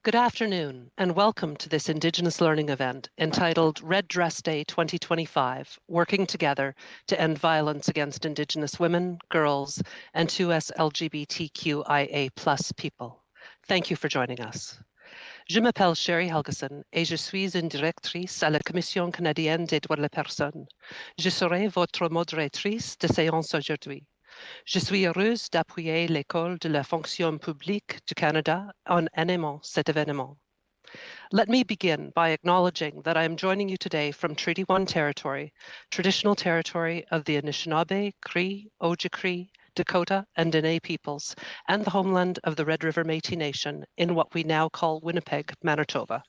Good afternoon, and welcome to this Indigenous learning event entitled Red Dress Day 2025, Working Together to End Violence Against Indigenous Women, Girls, and 2S LGBTQIA+ people. Thank you for joining us. Je m'appelle Sherry Helgeson et je suis une directrice à la Commission canadienne des droits de la personne. Je serai votre modératrice de séance aujourd'hui. Je suis heureuse d'appuyer l'École de la fonction publique du Canada en animant cet événement. Let me begin by acknowledging that I am joining you today from Treaty 1 territory, traditional territory of the Anishinaabe, Cree, Ojibwe, Dakota, and Dene peoples, and the homeland of the Red River Métis Nation in what we now call Winnipeg, Manitoba.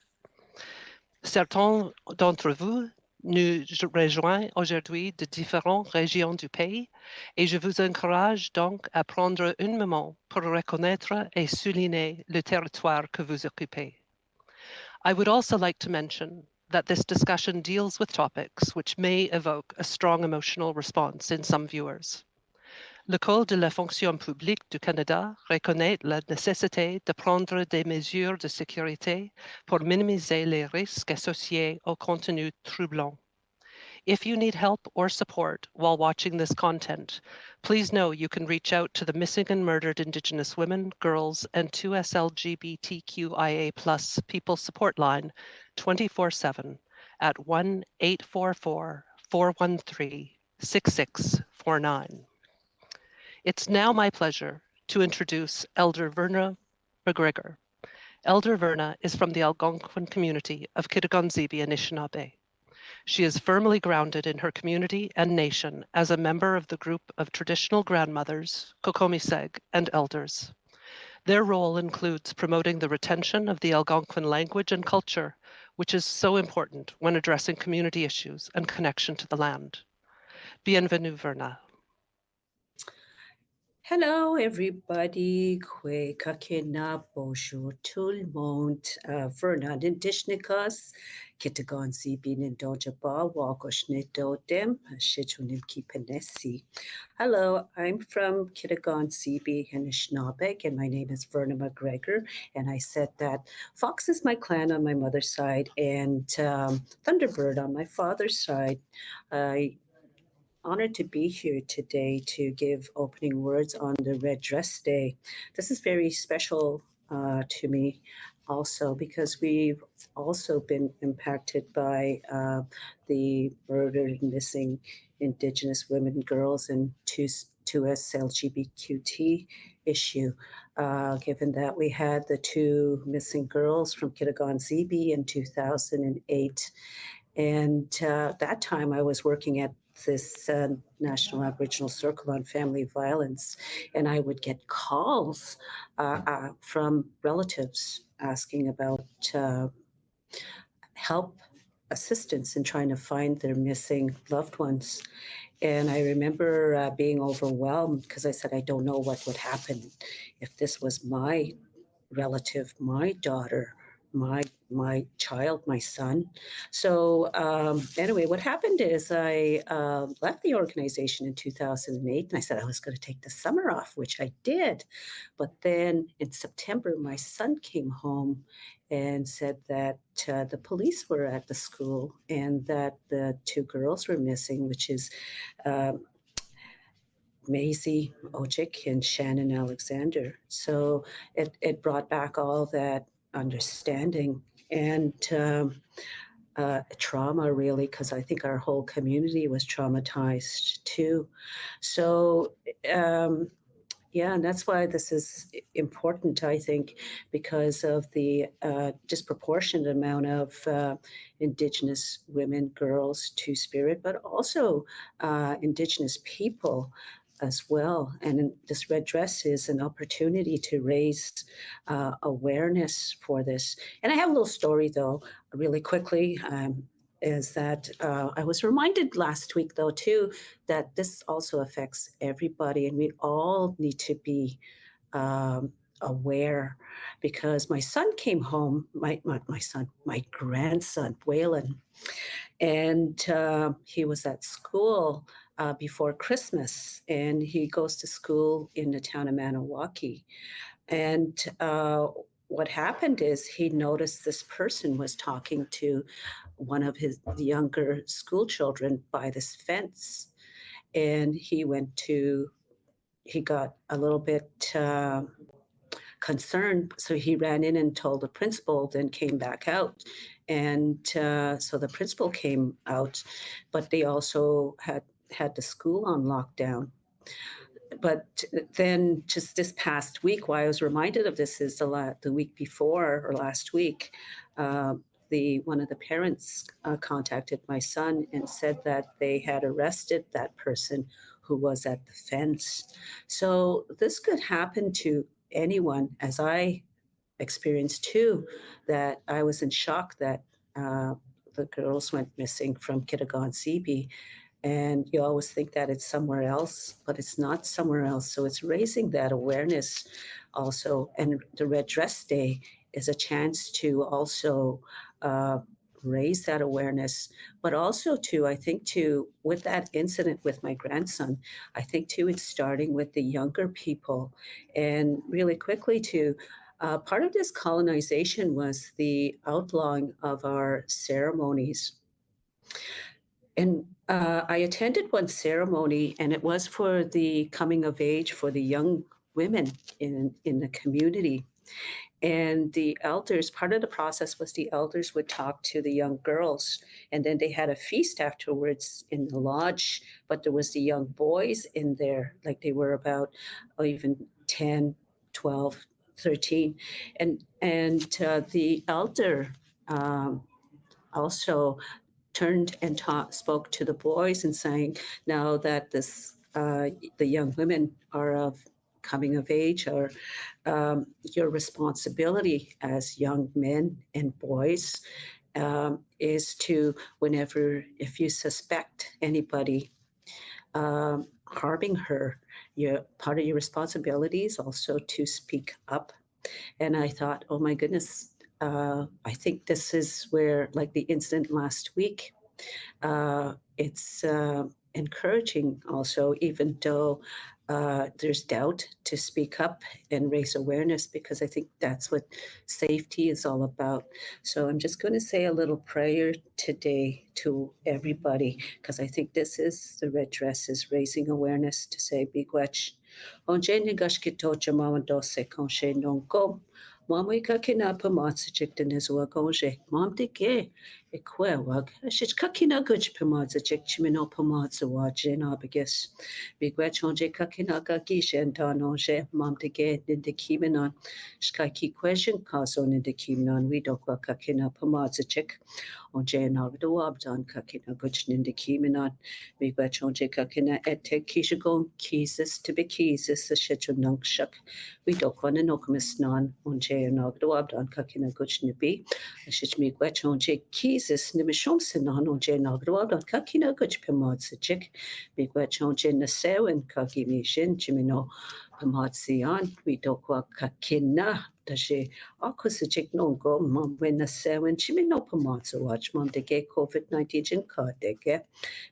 Certains d'entre vous nous rejoignent aujourd'hui de différentes régions du pays et je vous encourage donc à prendre un moment pour reconnaître et souligner le territoire que vous occupez. I would also like to mention that this discussion deals with topics which may evoke a strong emotional response in some viewers. L'École de la fonction publique du Canada reconnaît la nécessité de prendre des mesures de sécurité pour minimiser les risques associés au contenu troublant. If you need help or support while watching this content, please know you can reach out to the Missing and Murdered Indigenous Women, Girls, and 2S LGBTQIA+ People Support Line 24/7 at 1-844-413-6649. It's now my pleasure to introduce Elder Verna McGregor. Elder Verna is from the Algonquin community of Kitigon-Zibi, Anishinaabe. She is firmly grounded in her community and nation as a member of the group of traditional grandmothers, Kokomiseg, and elders. Their role includes promoting the retention of the Algonquin language and culture, which is so important when addressing community issues and connection to the land. Bienvenue, Verna. Hello, everybody. Kwe kakena bonjour tout le monde. Verna Indishnikas, Kitagon Zibin and Dojaba, Wagoshne Dodem, Shichunim Kipenesi. Hello, I'm from Kitagon Zibi and Anishinaabe, and my name is Verna McGregor. And I said that Fox is my clan on my mother's side, and Thunderbird on my father's side. Honored to be here today to give opening words on the Red Dress Day. This is very special to me also because we've also been impacted by the murdered and missing Indigenous women, girls, and 2S LGBTQT issue, given that we had the two missing girls from Kitigon-Zibi in 2008. And that time I was working at this National Aboriginal Circle on Family Violence, and I would get calls from relatives asking about help, assistance in trying to find their missing loved ones. And I remember being overwhelmed because I said, I don't know what would happen if this was my relative, my daughter, my child, my son. So anyway, what happened is I left the organization in 2008, and I said I was going to take the summer off, which I did. But then in September, my son came home and said that the police were at the school and that the two girls were missing, which is Maisie Ojik and Shannon Alexander. So it brought back all that understanding and trauma, really, because I think our whole community was traumatized too. So, yeah, and that's why this is important, I think, because of the disproportionate amount of Indigenous women, girls, Two-Spirit, but also Indigenous people as well. And this red dress is an opportunity to raise awareness for this. And I have a little story, though, really quickly. Is that I was reminded last week, though, too, that this also affects everybody, and we all need to be aware. Because my son came home, my grandson, Waylon, and he was at school before Christmas, and he goes to school in the town of Maniwaki. And what happened is he noticed this person was talking to one of his younger school children by this fence. And he got a little bit concerned. So he ran in and told the principal, then came back out. And so the principal came out, but they also had the school on lockdown. But then just this past week, why I was reminded of this is the week before or last week, uh, one of the parents contacted my son and said that they had arrested that person who was at the fence. So this could happen to anyone, as I experienced too. That I was in shock that the girls went missing from Kitagan CB, and you always think that it's somewhere else, but it's not somewhere else. So it's raising that awareness also. And the Red Dress Day is a chance to also uh, raise that awareness, but also to, I think, to, with that incident with my grandson, I think too, it's starting with the younger people. And really quickly to, part of this colonization was the outlawing of our ceremonies. And I attended one ceremony, and it was for the coming of age for the young women in the community. And the elders, part of the process was the elders would talk to the young girls, and then they had a feast afterwards in the lodge. But there was the young boys in there, like they were about even 10, 12, 13. And the elder also turned and spoke to the boys and saying, now that the young women are of coming of age, or your responsibility as young men and boys is to, whenever, if you suspect anybody harming her, part of your responsibility is also to speak up. And I thought, oh my goodness, I think this is where, like the incident last week, it's encouraging also, even though there's doubt, to speak up and raise awareness, because I think that's what safety is all about. So I'm just going to say a little prayer today to everybody, because I think this is the red dress is raising awareness to say, Bigwech. Onje nigashkito jamawandose konshe nongo. Mama kakina pamatsa in his work onje. Mom de Equewag, shit kakina guch pamadza chimino pamadza wajen abigus. Bigwechonje kakinaga gishen tanonje, mam de ge in the kimenon. Skaki question cason in the kimenon, we don't kakina pamadza chick. Onje nagdo abdan kakina guch in the kimenon. Bigwechonje kakina ete kishagon kisis to be kisis the shitun nunk shuck. We don't want to knock miss non, onje nagdo abdan kakina guch nibi. Shit me gwechonje kisis nimishomsin on onje nagdo abdan kakina guch pamadza chick. Bigwechonje na sewen kakimi shin chimino pamadzian. We don't want kakina. Tashi akusachik no go mom when the seven chimino pamadza watch mom de gay COVID-19 jin card de ge.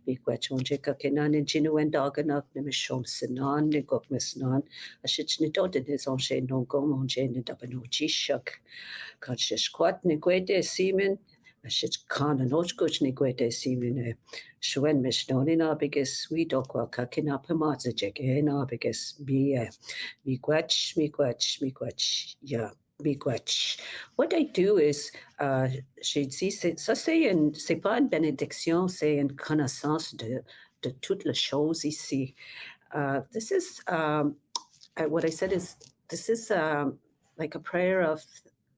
Bigwechonje kakinan and jinu and doganak nimishomsin on the gokmis non. A shitch ni dotin his onje no go monje ni dabanochi shuck. Kanskje ni gwede simen, shit kan en oshkuch ni gwede simen. Shwen mishnoni na bigus we dokwa kakina pamaza jeke na bigus mi gwach, yeah. Miigwech. What I do is, j'ai dit, ça c'est pas une bénédiction, c'est une connaissance de toutes les choses ici. This is what I said is this is like a prayer of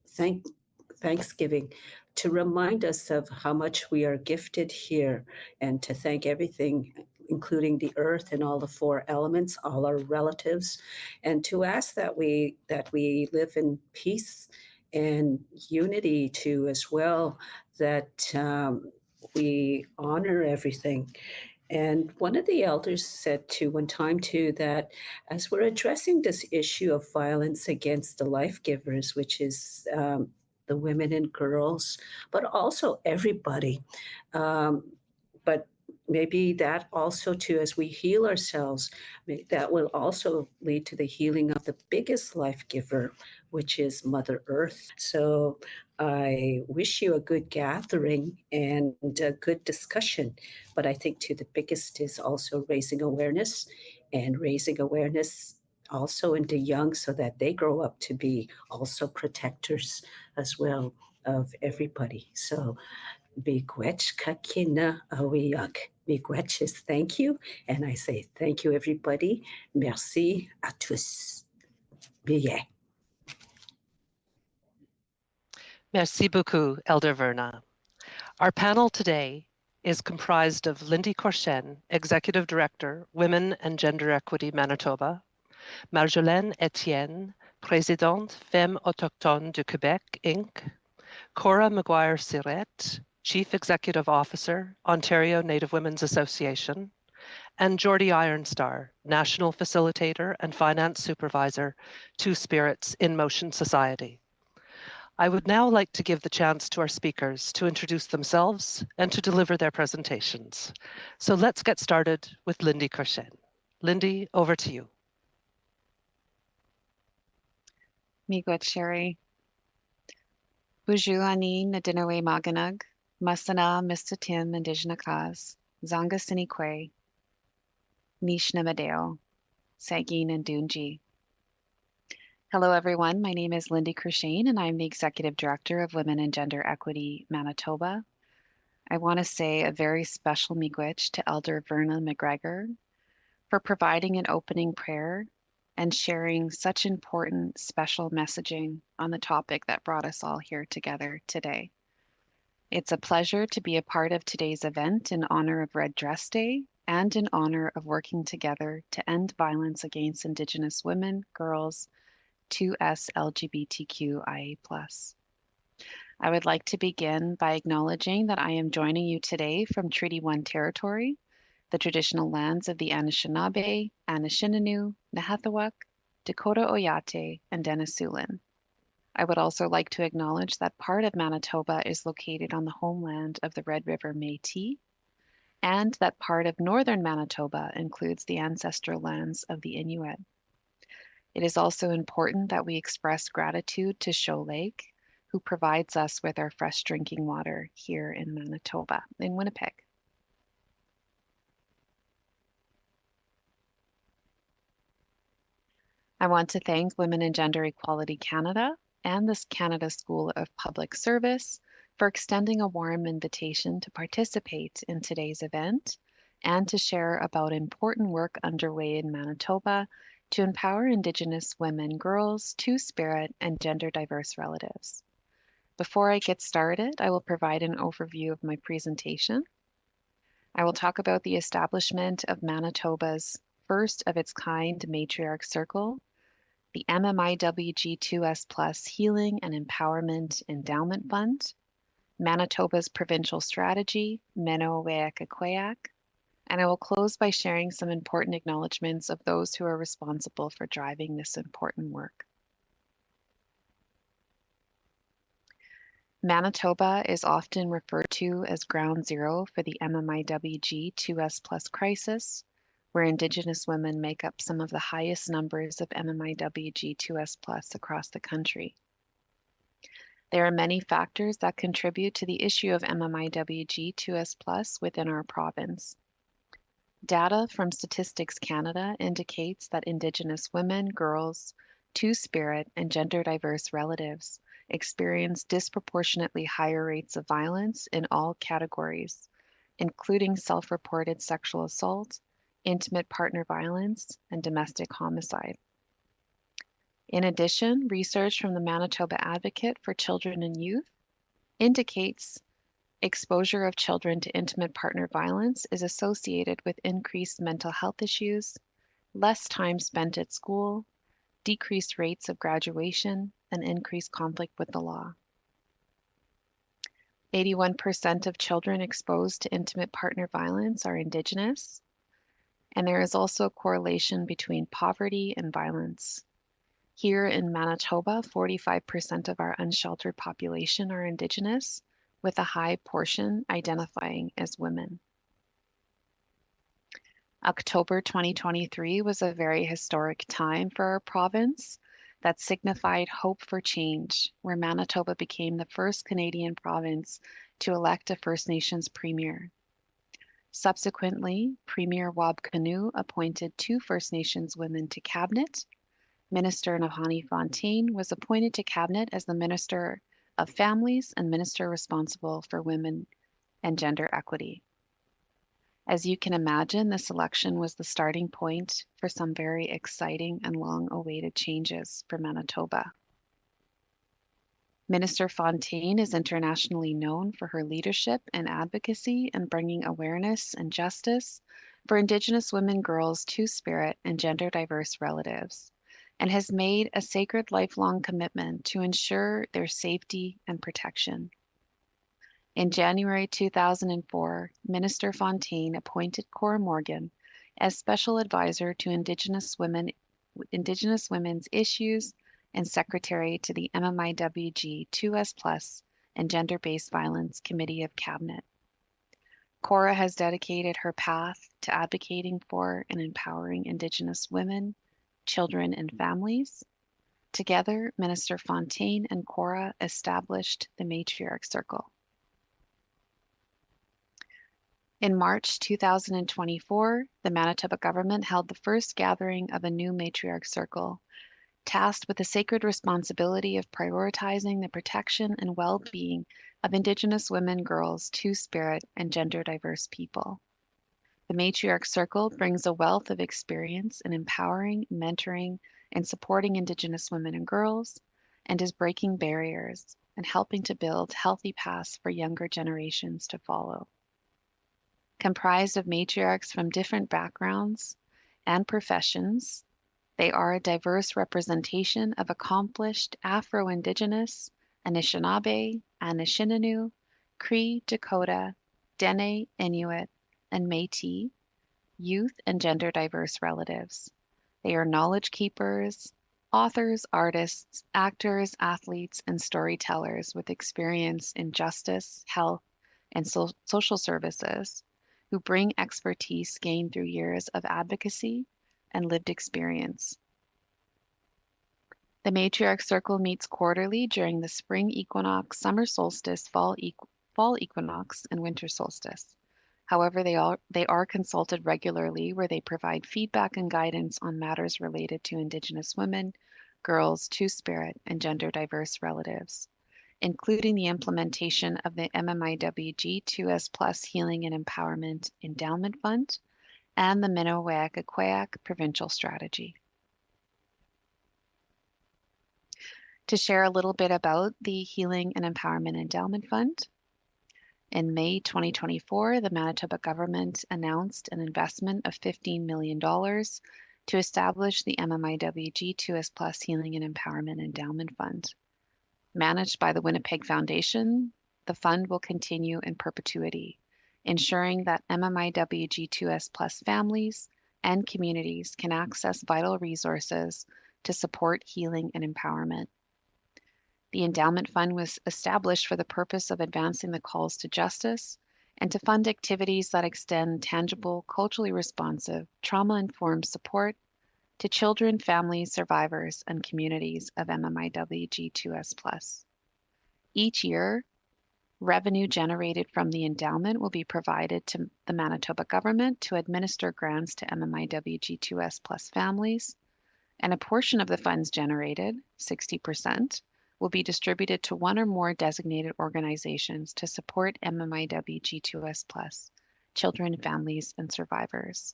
thank thanksgiving, to remind us of how much we are gifted here, and to thank everything, including the earth and all the four elements, all our relatives, and to ask that we live in peace and unity too as well, that we honor everything. And one of the elders said to one time too that as we're addressing this issue of violence against the life givers, which is the women and girls, but also everybody, um, but maybe that also too, as we heal ourselves, that will also lead to the healing of the biggest life giver, which is Mother Earth. So I wish you a good gathering and a good discussion. But I think too the biggest is also raising awareness and raising awareness also into young so that they grow up to be also protectors as well of everybody. So Miigwech kakina awiyak. Miigwech is thank you. And I say thank you, everybody. Merci à tous. Billet. Merci beaucoup, Elder Verna. Our panel today is comprised of Lindy Corshen, Executive Director, Women and Gender Equity Manitoba, Marjolaine Etienne, Présidente Femmes Autochtones du Québec, Inc., Cora McGuire-Sirette, Chief Executive Officer, Ontario Native Women's Association, and Jordy Ironstar, National Facilitator and Finance Supervisor, Two Spirits in Motion Society. I would now like to give the chance to our speakers to introduce themselves and to deliver their presentations. So let's get started with Lindy Corshen. Lindy, over to you. Miigwech Sherry. Buju ani na dinawe maganag, masana Mr. Tim Indigenous Cause, Zanga Sinikwe, Nish Namadeo, Sagin and Dunji. Hello everyone, my name is Lindy Crushane and I'm the Executive Director of Women and Gender Equity Manitoba. I want to say a very special miigwech to Elder Verna McGregor for providing an opening prayer and sharing such important special messaging on the topic that brought us all here together today. It's a pleasure to be a part of today's event in honor of Red Dress Day and in honor of working together to end violence against Indigenous women, girls, 2S LGBTQIA+. I would like to begin by acknowledging that I am joining you today from Treaty 1 territory, the traditional lands of the Anishinaabe, Anishinaabe, Nahathawak, Dakota Oyate, and Denisolan. I would also like to acknowledge that part of Manitoba is located on the homeland of the Red River Métis, and that part of northern Manitoba includes the ancestral lands of the Inuit. It is also important that we express gratitude to Shoal Lake, who provides us with our fresh drinking water here in Manitoba, in Winnipeg. I want to thank Women and Gender Equality Canada and the Canada School of Public Service for extending a warm invitation to participate in today's event and to share about important work underway in Manitoba to empower Indigenous women, girls, Two-Spirit, and gender diverse relatives. Before I get started, I will provide an overview of my presentation. I will talk about the establishment of Manitoba's first of its kind matriarch circle, the MMIWG2S Plus Healing and Empowerment Endowment Fund, Manitoba's provincial strategy, Menoweak, and I will close by sharing some important acknowledgements of those who are responsible for driving this important work. Manitoba is often referred to as ground zero for the MMIWG2S Plus crisis, where Indigenous women make up some of the highest numbers of MMIWG2S Plus across the country. There are many factors that contribute to the issue of MMIWG2S Plus within our province. Data from Statistics Canada indicates that Indigenous women, girls, Two-Spirit, and gender diverse relatives experience disproportionately higher rates of violence in all categories, including self-reported sexual assault, intimate partner violence, and domestic homicide. In addition, research from the Manitoba Advocate for Children and Youth indicates exposure of children to intimate partner violence is associated with increased mental health issues, less time spent at school, decreased rates of graduation, and increased conflict with the law. 81% of children exposed to intimate partner violence are Indigenous, and there is also a correlation between poverty and violence. Here in Manitoba, 45% of our unsheltered population are Indigenous, with a high portion identifying as women. October 2023 was a very historic time for our province that signified hope for change, where Manitoba became the first Canadian province to elect a First Nations premier. Subsequently, Premier Wab Kinew appointed 2 First Nations women to cabinet. Minister Nahanni Fontaine was appointed to cabinet as the Minister of Families and Minister responsible for women and gender equity. As you can imagine, this election was the starting point for some very exciting and long-awaited changes for Manitoba. Minister Fontaine is internationally known for her leadership and advocacy in bringing awareness and justice for Indigenous women, girls, Two-Spirit, and gender-diverse relatives, and has made a sacred lifelong commitment to ensure their safety and protection. In January 2004, Minister Fontaine appointed Cora Morgan as Special Advisor to Indigenous women's issues and Secretary to the MMIWG 2S+ and Gender-Based Violence Committee of Cabinet. Cora has dedicated her path to advocating for and empowering Indigenous women, children, and families. Together, Minister Fontaine and Cora established the Matriarch Circle. In March 2024, the Manitoba government held the first gathering of a new Matriarch Circle, tasked with the sacred responsibility of prioritizing the protection and well-being of Indigenous women, girls, Two-Spirit, and gender-diverse people. The Matriarch Circle brings a wealth of experience in empowering, mentoring, and supporting Indigenous women and girls, and is breaking barriers and helping to build healthy paths for younger generations to follow. Comprised of matriarchs from different backgrounds and professions, they are a diverse representation of accomplished Afro-Indigenous, Anishinaabe, Anishinaabe, Cree, Dakota, Dene, Inuit, and Métis youth and gender-diverse relatives. They are knowledge keepers, authors, artists, actors, athletes, and storytellers with experience in justice, health, and social services, who bring expertise gained through years of advocacy and lived experience. The Matriarch Circle meets quarterly during the spring equinox, summer solstice, fall equinox, and winter solstice. However, they are consulted regularly, where they provide feedback and guidance on matters related to Indigenous women, girls, Two-Spirit, and gender-diverse relatives, including the implementation of the MMIWG 2S+ Healing and Empowerment Endowment Fund and the Minowe-Aquayak Provincial Strategy. To share a little bit about the Healing and Empowerment Endowment Fund, in May 2024, the Manitoba government announced an investment of $15 million to establish the MMIWG 2S+ Healing and Empowerment Endowment Fund. Managed by the Winnipeg Foundation, the fund will continue in perpetuity, ensuring that MMIWG 2S+ families and communities can access vital resources to support healing and empowerment. The endowment fund was established for the purpose of advancing the calls to justice and to fund activities that extend tangible, culturally responsive, trauma-informed support to children, families, survivors, and communities of MMIWG 2S+. Each year, revenue generated from the endowment will be provided to the Manitoba government to administer grants to MMIWG 2S+ families, and a portion of the funds generated, 60%, will be distributed to one or more designated organizations to support MMIWG 2S+, children, families, and survivors.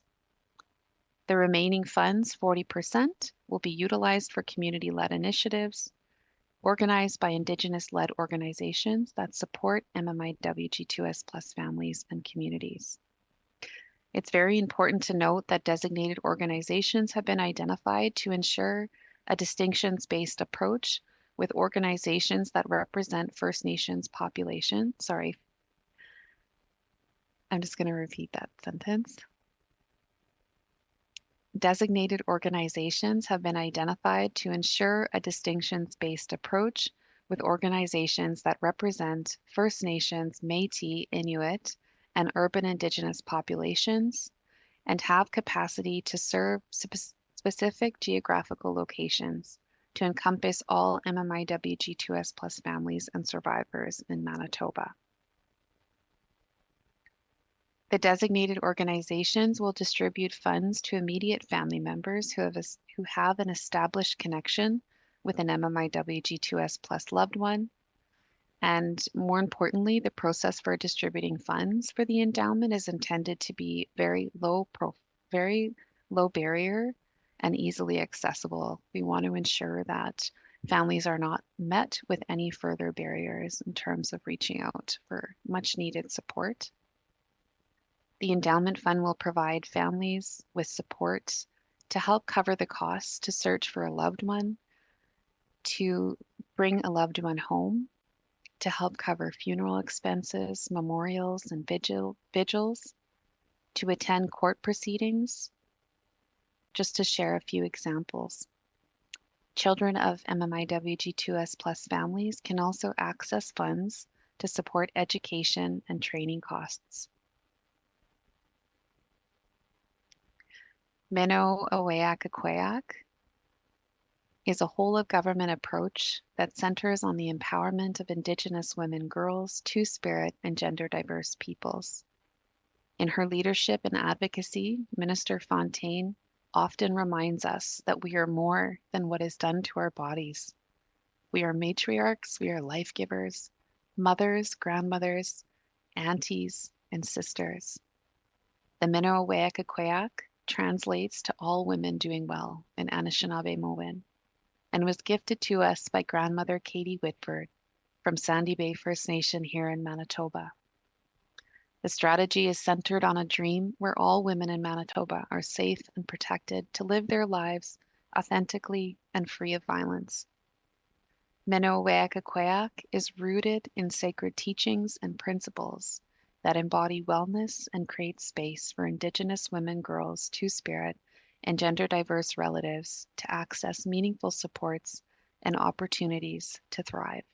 The remaining funds, 40%, will be utilized for community-led initiatives organized by Indigenous-led organizations that support MMIWG 2S+ families and communities. It's very important to note that designated organizations have been identified to ensure a distinctions-based approach with organizations that represent First Nations population. Sorry, I'm just going to repeat that sentence. Designated organizations have been identified to ensure a distinctions-based approach with organizations that represent First Nations, Métis, Inuit, and urban Indigenous populations, and have capacity to serve specific geographical locations to encompass all MMIWG2S plus families and survivors in Manitoba. The designated organizations will distribute funds to immediate family members who have an established connection with an MMIWG2S plus loved one. And more importantly, the process for distributing funds for the endowment is intended to be very low barrier and easily accessible. We want to ensure that families are not met with any further barriers in terms of reaching out for much needed support. The endowment fund will provide families with support to help cover the costs to search for a loved one, to bring a loved one home, to help cover funeral expenses, memorials, and vigils, to attend court proceedings, just to share a few examples. Children of MMIWG2S plus families can also access funds to support education and training costs. Meno Aweak Akweak is a whole-of-government approach that centers on the empowerment of Indigenous women, girls, Two-Spirit, and gender-diverse peoples. In her leadership and advocacy, Minister Fontaine often reminds us that we are more than what is done to our bodies. We are matriarchs, we are life givers, mothers, grandmothers, aunties, and sisters. The Meno Aweak Akweak translates to all women doing well in Anishinaabemowin, and was gifted to us by grandmother Katie Whitford from Sandy Bay First Nation here in Manitoba. The strategy is centered on a dream where all women in Manitoba are safe and protected to live their lives authentically and free of violence. Meno Aweak Akweak is rooted in sacred teachings and principles that embody wellness and create space for Indigenous women, girls, Two-Spirit, and gender-diverse relatives to access meaningful supports and opportunities to thrive.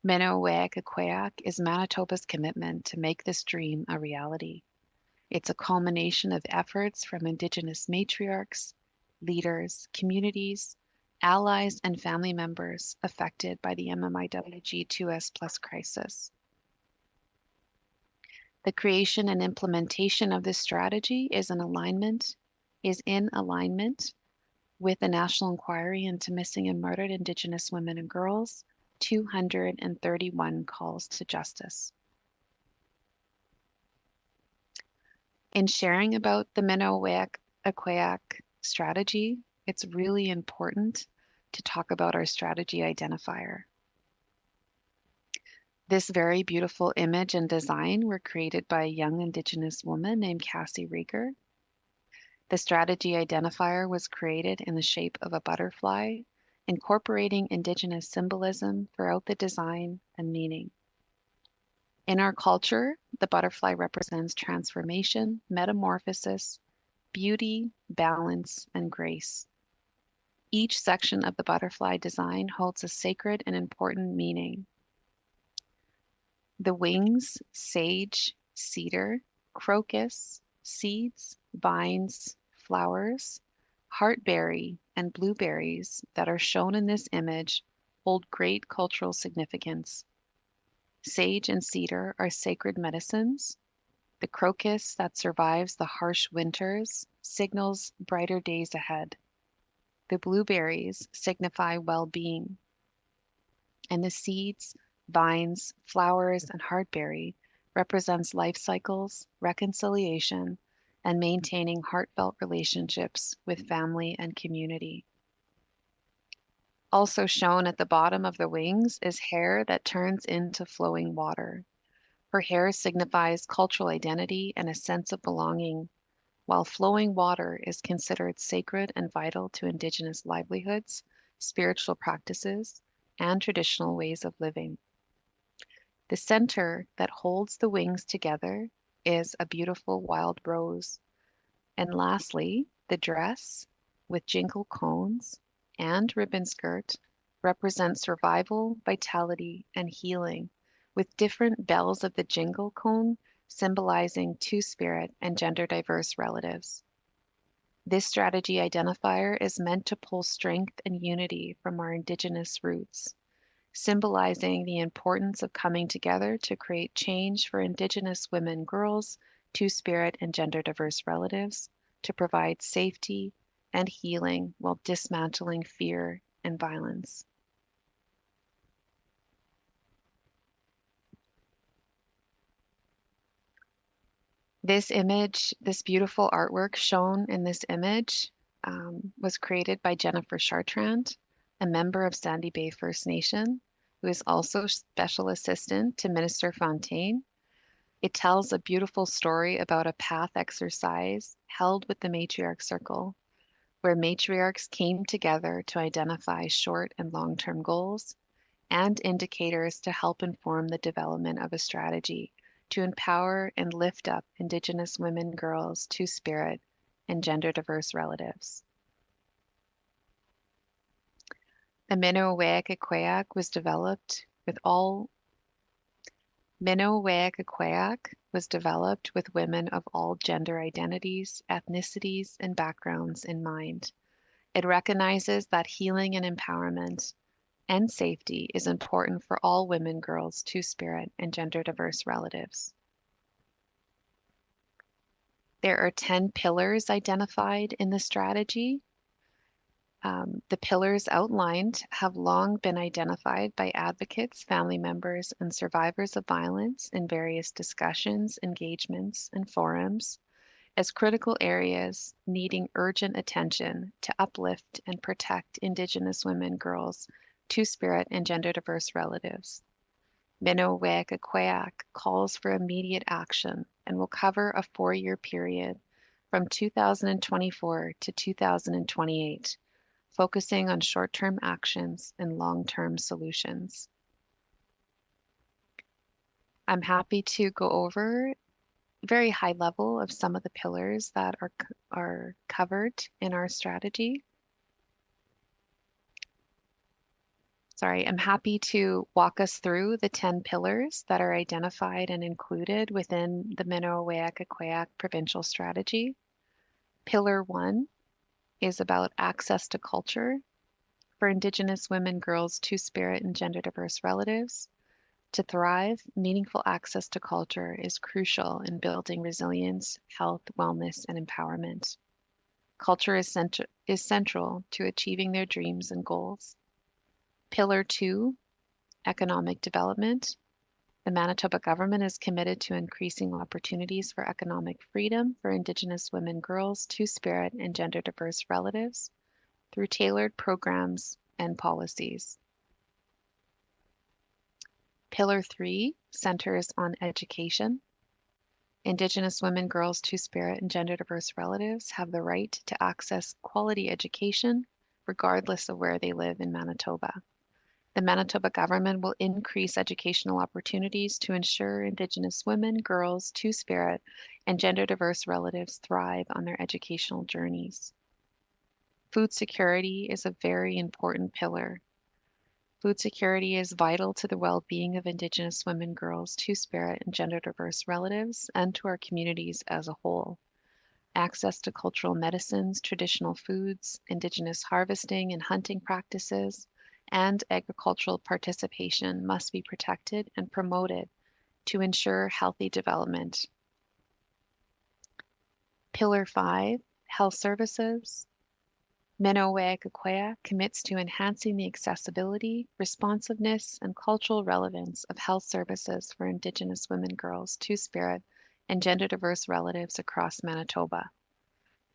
Meno Aweak Akweak is Manitoba's commitment to make this dream a reality. It's a culmination of efforts from Indigenous matriarchs, leaders, communities, allies, and family members affected by the MMIWG2S plus crisis. The creation and implementation of this strategy is in alignment with the National Inquiry into Missing and Murdered Indigenous Women and Girls, 231 calls to justice. In sharing about the Meno Aweak Akweak strategy, it's really important to talk about our strategy identifier. This very beautiful image and design were created by a young Indigenous woman named Cassie Rieger. The strategy identifier was created in the shape of a butterfly, incorporating Indigenous symbolism throughout the design and meaning. In our culture, the butterfly represents transformation, metamorphosis, beauty, balance, and grace. Each section of the butterfly design holds a sacred and important meaning. The wings, sage, cedar, crocus, seeds, vines, flowers, heartberry, and blueberries that are shown in this image hold great cultural significance. Sage and cedar are sacred medicines. The crocus that survives the harsh winters signals brighter days ahead. The blueberries signify well-being. And the seeds, vines, flowers, and heartberry represents life cycles, reconciliation, and maintaining heartfelt relationships with family and community. Also shown at the bottom of the wings is hair that turns into flowing water. Her hair signifies cultural identity and a sense of belonging, while flowing water is considered sacred and vital to Indigenous livelihoods, spiritual practices, and traditional ways of living. The center that holds the wings together is a beautiful wild rose. And lastly, the dress with jingle cones and ribbon skirt represents survival, vitality, and healing, with different bells of the jingle cone symbolizing Two-Spirit and gender-diverse relatives. This strategy identifier is meant to pull strength and unity from our Indigenous roots, symbolizing the importance of coming together to create change for Indigenous women, girls, Two-Spirit, and gender-diverse relatives, to provide safety and healing while dismantling fear and violence. This image, this beautiful artwork shown in this image, was created by Jennifer Chartrand, a member of Sandy Bay First Nation, who is also Special Assistant to Minister Fontaine. It tells a beautiful story about a path exercise held with the Matriarch Circle, where matriarchs came together to identify short and long-term goals and indicators to help inform the development of a strategy to empower and lift up Indigenous women, girls, Two-Spirit, and gender-diverse relatives. The Minoweak was developed with women of all gender identities, ethnicities, and backgrounds in mind. It recognizes that healing and empowerment and safety is important for all women, girls, Two-Spirit, and gender-diverse relatives. There are 10 pillars identified in the strategy. The pillars outlined have long been identified by advocates, family members, and survivors of violence in various discussions, engagements, and forums as critical areas needing urgent attention to uplift and protect Indigenous women, girls, Two-Spirit, and gender-diverse relatives. Minoweak calls for immediate action and will cover a 4-year period from 2024 to 2028, focusing on short-term actions and long-term solutions. I'm happy to go over very high level of some of the pillars that are covered in our strategy. I'm happy to walk us through the 10 pillars that are identified and included within the Minoweak provincial strategy. Pillar 1 is about access to culture for Indigenous women, girls, Two-Spirit, and gender-diverse relatives. To thrive, meaningful access to culture is crucial in building resilience, health, wellness, and empowerment. Culture is central to achieving their dreams and goals. Pillar 2, economic development. The Manitoba government is committed to increasing opportunities for economic freedom for Indigenous women, girls, Two-Spirit, and gender-diverse relatives through tailored programs and policies. Pillar 3 centers on education. Indigenous women, girls, Two-Spirit, and gender-diverse relatives have the right to access quality education regardless of where they live in Manitoba. The Manitoba government will increase educational opportunities to ensure Indigenous women, girls, Two-Spirit, and gender-diverse relatives thrive on their educational journeys. Food security is a very important pillar. Food security is vital to the well-being of Indigenous women, girls, Two-Spirit, and gender-diverse relatives, and to our communities as a whole. Access to cultural medicines, traditional foods, Indigenous harvesting and hunting practices, and agricultural participation must be protected and promoted to ensure healthy development. Pillar 5, health services. Minoweak commits to enhancing the accessibility, responsiveness, and cultural relevance of health services for Indigenous women, girls, Two-Spirit, and gender-diverse relatives across Manitoba.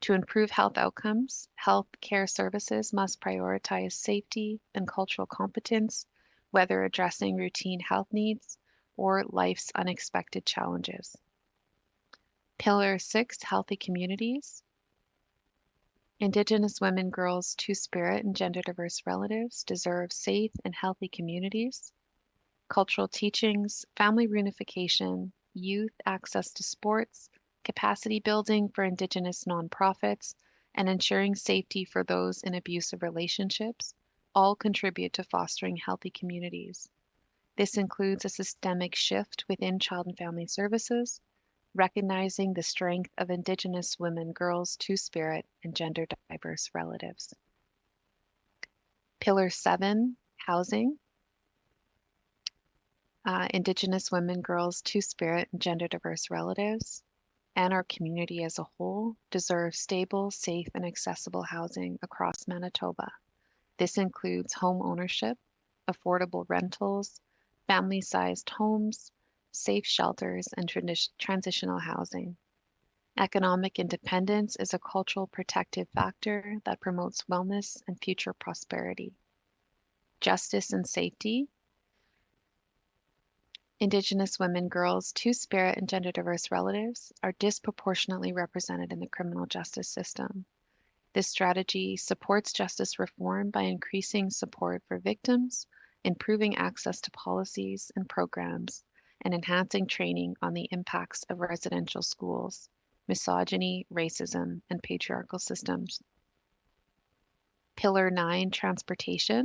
To improve health outcomes, health care services must prioritize safety and cultural competence, whether addressing routine health needs or life's unexpected challenges. Pillar 6, healthy communities. Indigenous women, girls, Two-Spirit, and gender-diverse relatives deserve safe and healthy communities. Cultural teachings, family reunification, youth access to sports, capacity building for Indigenous nonprofits, and ensuring safety for those in abusive relationships all contribute to fostering healthy communities. This includes a systemic shift within child and family services, recognizing the strength of Indigenous women, girls, Two-Spirit, and gender diverse relatives. Pillar 7, housing. Indigenous women, girls, Two-Spirit, and gender diverse relatives, and our community as a whole deserve stable, safe, and accessible housing across Manitoba. This includes home ownership, affordable rentals, family-sized homes, safe shelters, and transitional housing. Economic independence is a cultural protective factor that promotes wellness and future prosperity. Justice and safety. Indigenous women, girls, Two-Spirit, and gender diverse relatives are disproportionately represented in the criminal justice system. This strategy supports justice reform by increasing support for victims, improving access to policies and programs, and enhancing training on the impacts of residential schools, misogyny, racism, and patriarchal systems. Pillar 9, transportation.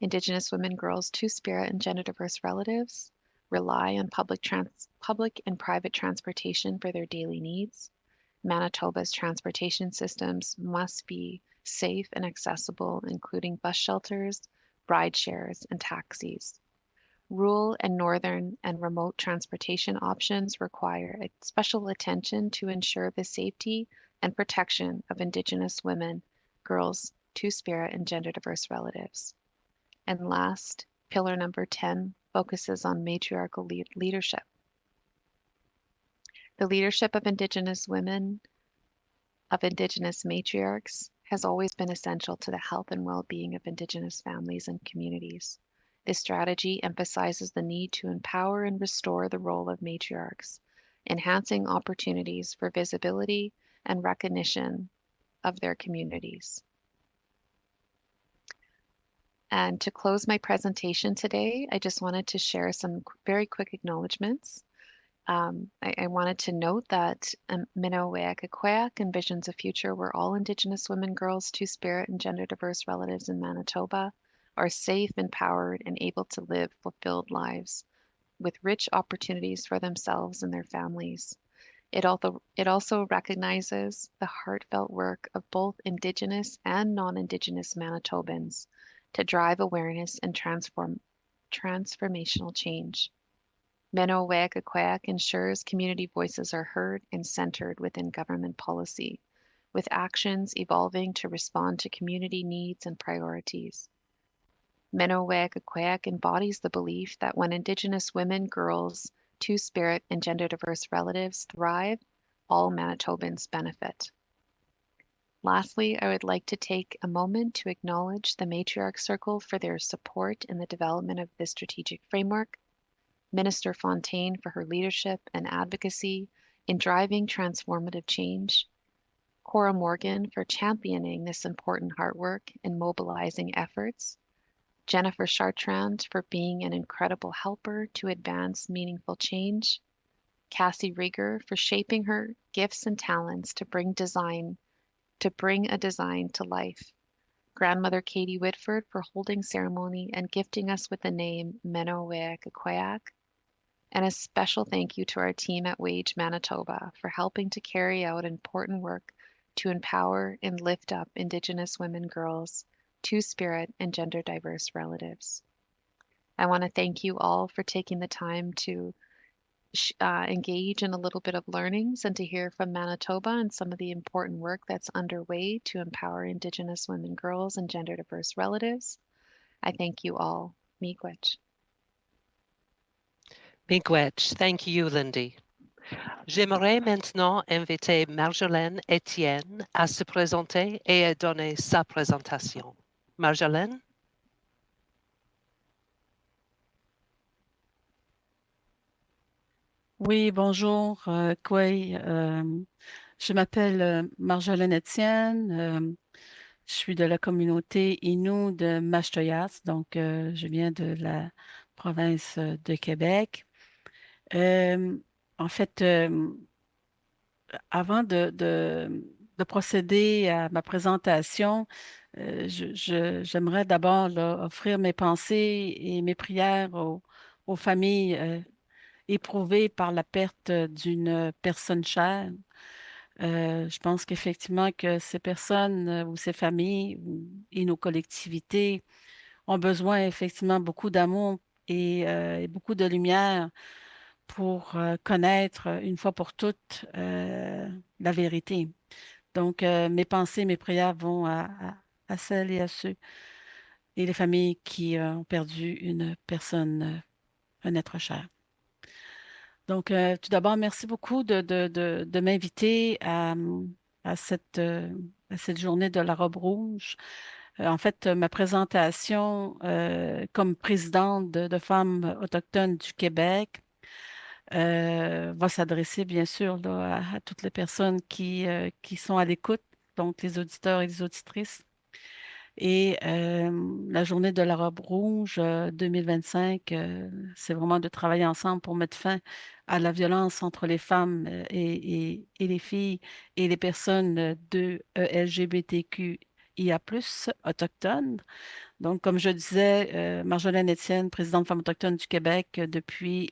Indigenous women, girls, Two-Spirit, and gender diverse relatives rely on public and private transportation for their daily needs. Manitoba's transportation systems must be safe and accessible, including bus shelters, ride shares, and taxis. Rural and northern and remote transportation options require special attention to ensure the safety and protection of Indigenous women, girls, Two-Spirit, and gender diverse relatives. And last, pillar number 10 focuses on matriarchal leadership. The leadership of Indigenous women, of Indigenous matriarchs, has always been essential to the health and well-being of Indigenous families and communities. This strategy emphasizes the need to empower and restore the role of matriarchs, enhancing opportunities for visibility and recognition of their communities. And to close my presentation today, I just wanted to share some very quick acknowledgements. I wanted to note that Minoweakakweak envisions a future where all Indigenous women, girls, Two-Spirit, and gender diverse relatives in Manitoba are safe, empowered, and able to live fulfilled lives with rich opportunities for themselves and their families. It also recognizes the heartfelt work of both Indigenous and non-Indigenous Manitobans to drive awareness and transformational change. Minoweakakweak ensures community voices are heard and centered within government policy, with actions evolving to respond to community needs and priorities. Minoweakakweak embodies the belief that when Indigenous women, girls, Two-Spirit, and gender diverse relatives thrive, all Manitobans benefit. Lastly, I would like to take a moment to acknowledge the Matriarch Circle for their support in the development of this strategic framework, Minister Fontaine for her leadership and advocacy in driving transformative change, Cora Morgan for championing this important hard work and mobilizing efforts, Jennifer Chartrand for being an incredible helper to advance meaningful change, Cassie Rieger for shaping her gifts and talents to bring a design to life, Grandmother Katie Whitford for holding ceremony and gifting us with the name Minoweakakweak, and a special thank you to our team at Wage Manitoba for helping to carry out important work to empower and lift up Indigenous women, girls, Two-Spirit, and gender diverse relatives. I want to thank you all for taking the time to engage in a little bit of learnings and to hear from Manitoba and some of the important work that's underway to empower Indigenous women, girls, and gender diverse relatives. I thank you all. Miigwech. Miigwech. Thank you, Lindy. J'aimerais maintenant inviter Marjolaine Etienne à se présenter et à donner sa présentation. Marjolaine? Oui, bonjour, Kwei. Je m'appelle Marjolaine Etienne. Je suis de la communauté Innu de Mashtoyas, donc je viens de la province de Québec. En fait, avant de procéder à ma présentation, j'aimerais d'abord offrir mes pensées et mes prières aux familles éprouvées par la perte d'une personne chère. Je pense qu'effectivement que ces personnes ou ces familles et nos collectivités ont besoin effectivement beaucoup d'amour et beaucoup de lumière pour connaître une fois pour toutes la vérité. Donc, mes pensées, mes prières vont à celles et à ceux et les familles qui ont perdu une personne, un être cher. Donc, tout d'abord, merci beaucoup de m'inviter à cette journée de la robe rouge. En fait, ma présentation comme présidente de femmes autochtones du Québec va s'adresser, bien sûr, là, à toutes les personnes qui sont à l'écoute, donc les auditeurs et les auditrices. Et la journée de la robe rouge 2025, c'est vraiment de travailler ensemble pour mettre fin à la violence entre les femmes et les filles et les personnes de LGBTQIA+, autochtones. Donc, comme je disais, Marjolaine Etienne, présidente Femmes autochtones du Québec, depuis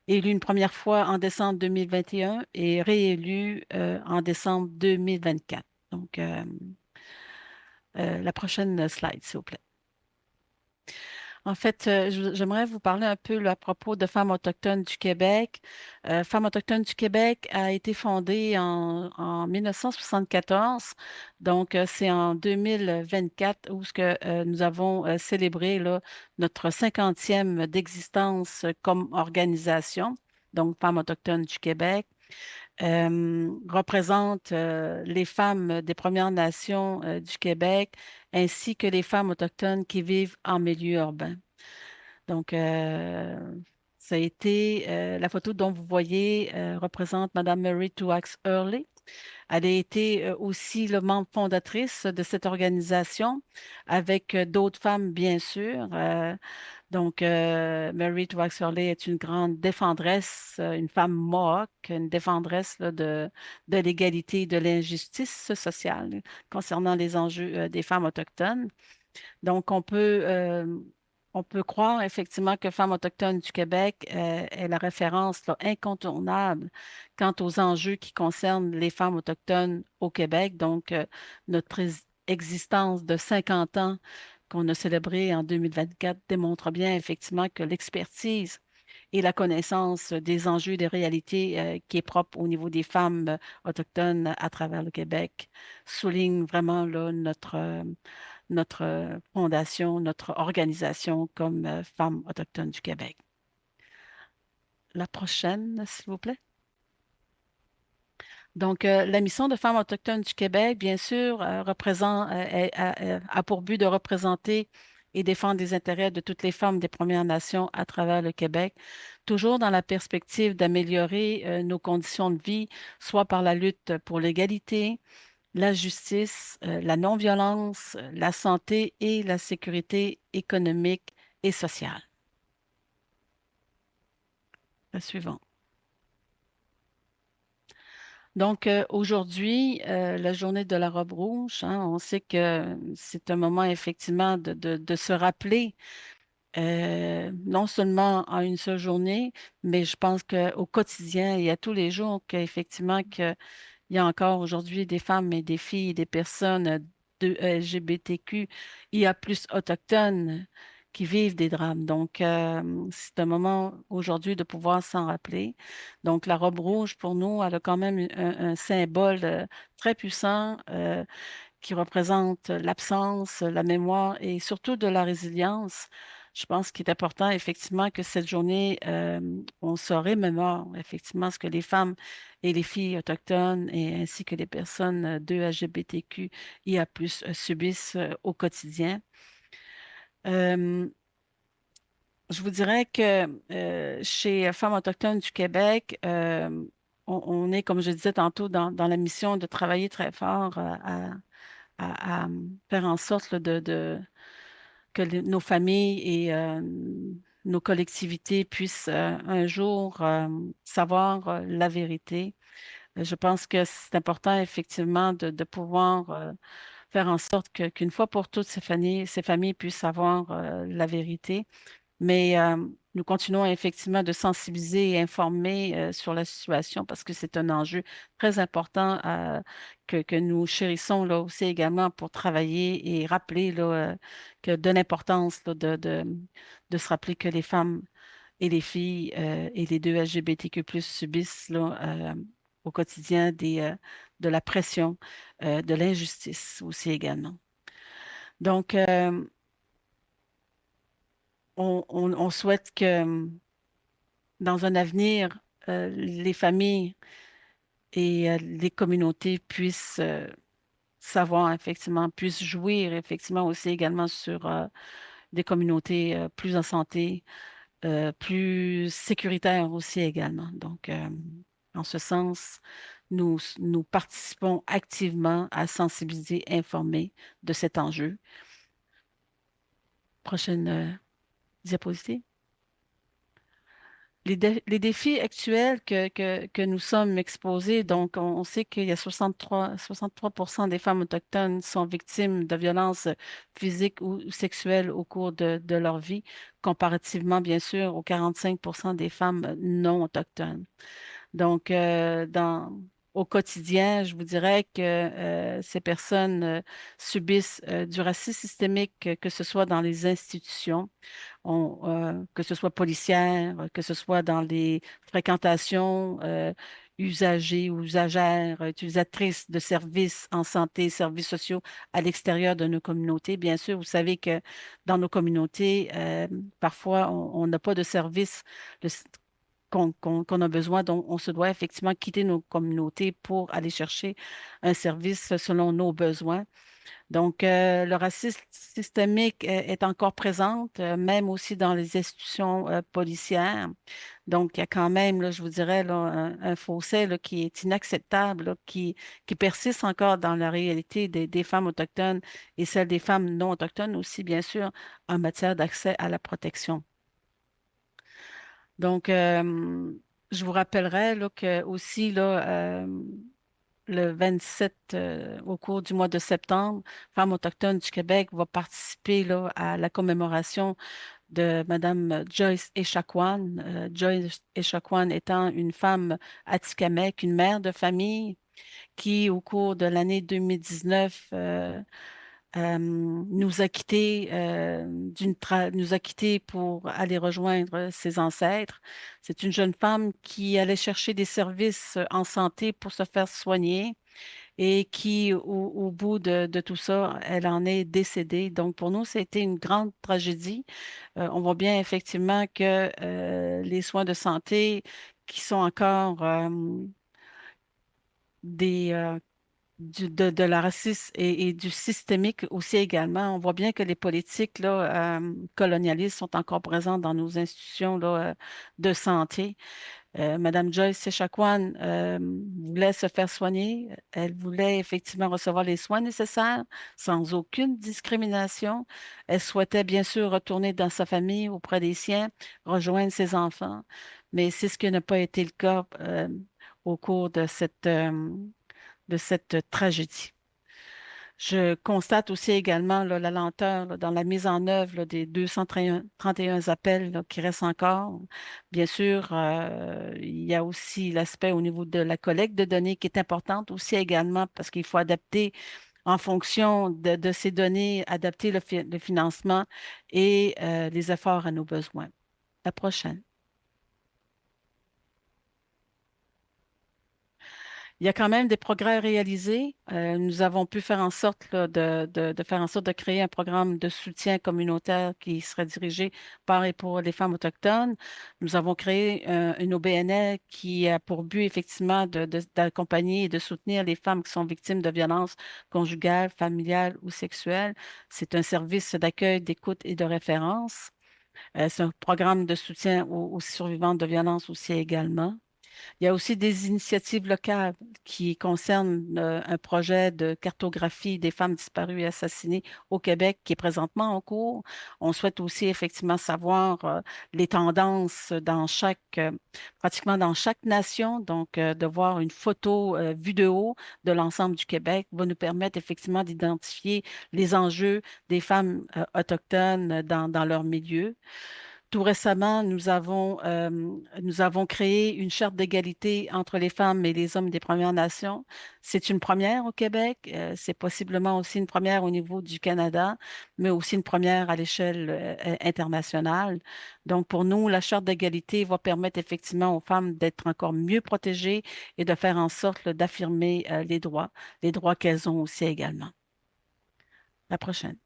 élue une première fois en décembre 2021 et réélue en décembre 2024. Donc, la prochaine slide, s'il vous plaît. En fait, j'aimerais vous parler un peu là, à propos de Femmes autochtones du Québec. Femmes autochtones du Québec a été fondée en 1974. Donc, c'est en 2024 où ce que, nous avons célébré là, notre 50e d'existence comme organisation. Donc, Femmes autochtones du Québec. Représente les femmes des Premières Nations du Québec ainsi que les femmes autochtones qui vivent en milieu urbain. Donc, ça a été la photo dont vous voyez représente Madame Mary Touax Early. Elle a été aussi le membre fondatrice de cette organisation avec d'autres femmes, bien sûr. Donc, Mary Waxley est une grande défendresse, une femme mohawk, une défendresse là, de l'égalité et de l'injustice sociale concernant les enjeux des femmes autochtones. Donc, on peut croire effectivement que Femmes autochtones du Québec est la référence là, incontournable quant aux enjeux qui concernent les femmes autochtones au Québec. Donc, notre existence de 50 ans qu'on a célébrée en 2024 démontre bien effectivement que l'expertise et la connaissance des enjeux et des réalités qui est propre au niveau des femmes autochtones à travers le Québec souligne vraiment là, notre fondation, notre organisation comme Femmes autochtones du Québec. La prochaine, s'il vous plaît. Donc, la mission de Femmes autochtones du Québec, bien sûr, a pour but de représenter et défendre les intérêts de toutes les femmes des Premières Nations à travers le Québec, toujours dans la perspective d'améliorer nos conditions de vie, soit par la lutte pour l'égalité, la justice, la non-violence, la santé et la sécurité économique et sociale. Le suivant. Donc, aujourd'hui, la journée de la robe rouge, hein, on sait que c'est un moment effectivement de se rappeler, non seulement en une seule journée, mais je pense qu'au quotidien et à tous les jours, qu'effectivement, que il y a encore aujourd'hui des femmes et des filles, des personnes de LGBTQIA+ autochtones qui vivent des drames. Donc, c'est un moment aujourd'hui de pouvoir s'en rappeler. Donc, la robe rouge, pour nous, elle a quand même un symbole très puissant qui représente l'absence, la mémoire et surtout de la résilience. Je pense qu'il est important, effectivement, que cette journée, on se remémore, effectivement, ce que les femmes et les filles autochtones et ainsi que les personnes de LGBTQIA+, subissent au quotidien. Je vous dirais que chez Femmes autochtones du Québec, on est, comme je disais tantôt, dans la mission de travailler très fort à faire en sorte là, que nos familles et nos collectivités puissent un jour savoir la vérité. Je pense que c'est important effectivement de pouvoir faire en sorte qu'une fois pour toutes ces familles puissent savoir la vérité. Mais nous continuons effectivement de sensibiliser et informer sur la situation parce que c'est un enjeu très important que nous chérissons là aussi également pour travailler et rappeler là, que de l'importance là, de se rappeler que les femmes et les filles et les deux LGBTQ+ subissent là, au quotidien de la pression, de l'injustice aussi également. Donc, on souhaite que dans un avenir, les familles et les communautés puissent savoir effectivement, puissent jouir effectivement aussi également sur des communautés plus en santé, plus sécuritaires aussi également. Donc, en ce sens, nous participons activement à sensibiliser, informer de cet enjeu. Prochaine diapositive. Les défis actuels que nous sommes exposés, donc on sait qu'il y a 63% des femmes autochtones sont victimes de violences physiques ou sexuelles au cours de leur vie, comparativement bien sûr aux 45% des femmes non autochtones. Donc, au quotidien, je vous dirais que ces personnes subissent du racisme systémique, que ce soit dans les institutions, que ce soit policière, que ce soit dans les fréquentations usagers ou usagères, utilisatrices de services en santé, services sociaux à l'extérieur de nos communautés. Bien sûr, vous savez que dans nos communautés, parfois, on n'a pas de services qu'on a besoin, donc on se doit effectivement quitter nos communautés pour aller chercher un service selon nos besoins. Donc, le racisme systémique est encore présent, même aussi dans les institutions policières. Donc, il y a quand même, là, je vous dirais, là, un fossé là, qui est inacceptable, là, qui persiste encore dans la réalité des femmes autochtones et celle des femmes non autochtones aussi, bien sûr, en matière d'accès à la protection. Donc, je vous rappellerai là, que aussi, là, le 27, au cours du mois de septembre, Femmes autochtones du Québec va participer là, à la commémoration de Madame Joyce Echaquan. Joyce Echaquan étant une femme atikamekw, une mère de famille qui, au cours de l'année 2019, nous a quittés nous a quittés pour aller rejoindre ses ancêtres. C'est une jeune femme qui allait chercher des services en santé pour se faire soigner et qui, au bout de tout ça, elle en est décédée. Donc, pour nous, c'était une grande tragédie. On voit bien effectivement que les soins de santé qui sont encore des, de la racisme et du systémique aussi également. On voit bien que les politiques là, colonialistes sont encore présentes dans nos institutions là, de santé. Madame Joyce Séchacoan voulait se faire soigner. Elle voulait effectivement recevoir les soins nécessaires sans aucune discrimination. Elle souhaitait bien sûr retourner dans sa famille, auprès des siens, rejoindre ses enfants. Mais c'est ce qui n'a pas été le cas au cours de cette tragédie. Je constate aussi également là, la lenteur là, dans la mise en œuvre là, des 231 appels là, qui restent encore. Bien sûr, il y a aussi l'aspect au niveau de la collecte de données qui est importante aussi également parce qu'il faut adapter en fonction de ces données, adapter le financement et les efforts à nos besoins. La prochaine. Il y a quand même des progrès réalisés. Nous avons pu faire en sorte là, de faire en sorte de créer un programme de soutien communautaire qui serait dirigé par et pour les femmes autochtones. Nous avons créé une OBNL qui a pour but effectivement d'accompagner et de soutenir les femmes qui sont victimes de violences conjugales, familiales ou sexuelles. C'est un service d'accueil, d'écoute et de référence. C'est un programme de soutien aux survivantes de violences aussi également. Il y a aussi des initiatives locales qui concernent un projet de cartographie des femmes disparues et assassinées au Québec qui est présentement en cours. On souhaite aussi effectivement savoir les tendances dans pratiquement dans chaque nation. Donc, de voir une photo vue de haut de l'ensemble du Québec va nous permettre effectivement d'identifier les enjeux des femmes autochtones dans leur milieu. Tout récemment, nous avons créé une charte d'égalité entre les femmes et les hommes des Premières Nations. C'est une première au Québec, c'est possiblement aussi une première au niveau du Canada, mais aussi une première à l'échelle internationale. Donc, pour nous, la charte d'égalité va permettre effectivement aux femmes d'être encore mieux protégées et de faire en sorte d'affirmer les droits qu'elles ont aussi également. La prochaine.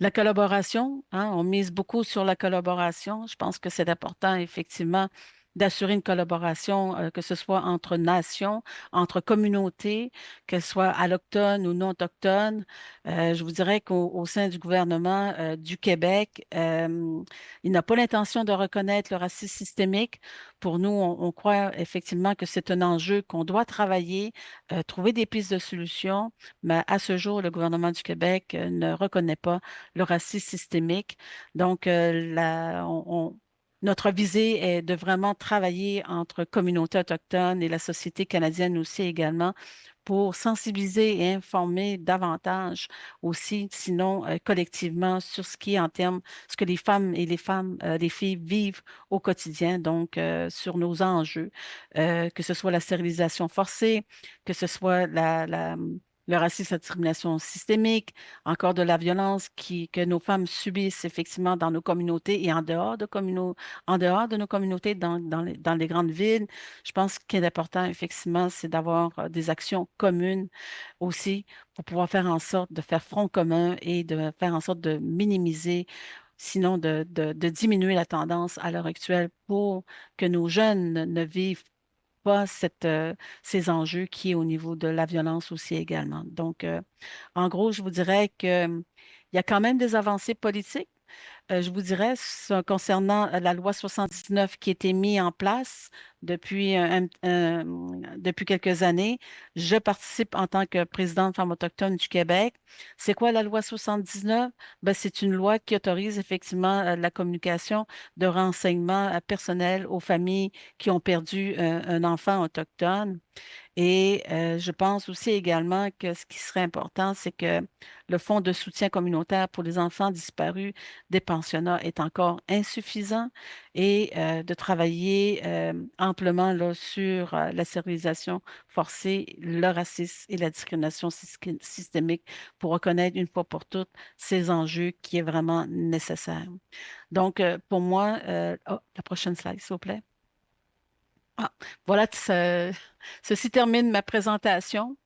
La collaboration, hein, on mise beaucoup sur la collaboration. Je pense que c'est important, effectivement, d'assurer une collaboration, que ce soit entre nations, entre communautés, qu'elles soient allochtones ou non autochtones. Je vous dirais qu'au sein du gouvernement du Québec, il n'a pas l'intention de reconnaître le racisme systémique. Pour nous, on croit effectivement que c'est un enjeu qu'on doit travailler, trouver des pistes de solutions, mais à ce jour, le gouvernement du Québec ne reconnaît pas le racisme systémique. Donc, notre visée est de vraiment travailler entre communautés autochtones et la société canadienne aussi également pour sensibiliser et informer davantage aussi, sinon collectivement, sur ce qui est en termes, ce que les femmes et les filles vivent au quotidien, donc sur nos enjeux, que ce soit la stérilisation forcée, que ce soit le racisme, la discrimination systémique, encore de la violence que nos femmes subissent effectivement dans nos communautés et en dehors de nos communautés, dans les grandes villes. Je pense qu'il est important, effectivement, c'est d'avoir des actions communes aussi pour pouvoir faire en sorte de faire front commun et de faire en sorte de minimiser, sinon de diminuer la tendance à l'heure actuelle pour que nos jeunes ne vivent pas ces enjeux qui est au niveau de la violence aussi également. Donc, en gros, je vous dirais qu'il y a quand même des avancées politiques. Je vous dirais, concernant la loi 79 qui a été mise en place depuis quelques années, je participe en tant que présidente femme autochtone du Québec. C'est quoi la loi 79? Ben, c'est une loi qui autorise effectivement la communication de renseignements personnels aux familles qui ont perdu un enfant autochtone. Et je pense aussi également que ce qui serait important, c'est que le fonds de soutien communautaire pour les enfants disparus des pensionnats est encore insuffisant et de travailler amplement là, sur la stérilisation forcée, le racisme et la discrimination systémique pour reconnaître une fois pour toutes ces enjeux qui est vraiment nécessaire. Donc, pour moi, la prochaine slide, s'il vous plaît. Ah, voilà, ceci termine ma présentation.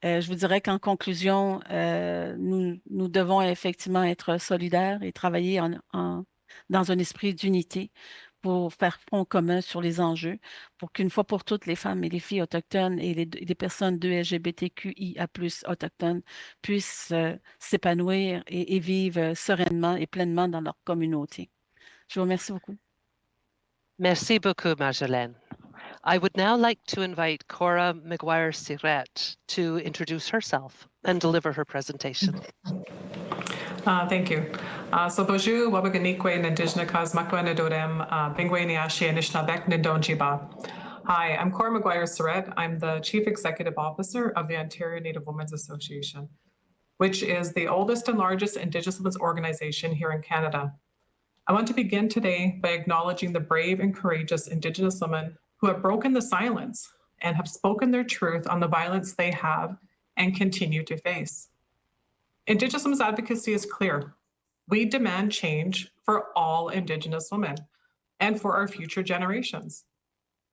Je vous dirais qu'en conclusion, nous devons effectivement être solidaires et travailler dans un esprit d'unité pour faire front commun sur les enjeux, pour qu'une fois pour toutes, les femmes et les filles autochtones et les personnes de LGBTQIA+ autochtones puissent s'épanouir et vivre sereinement et pleinement dans leur communauté. Je vous remercie beaucoup. Merci beaucoup, Marjolaine. I would now like to invite Cora McGuire-Siret to introduce herself and deliver her presentation. Thank you. So bonjour, Wabaganique, Indigenous Makwanadorem, Bingwe Niashi, Anishinabek, Ndonjiba. Hi, I'm Cora McGuire-Siret. I'm the Chief Executive Officer of the Ontario Native Women's Association, which is the oldest and largest Indigenous women's organization here in Canada. I want to begin today by acknowledging the brave and courageous Indigenous women who have broken the silence and have spoken their truth on the violence they have and continue to face. Indigenous women's advocacy is clear. We demand change for all Indigenous women and for our future generations.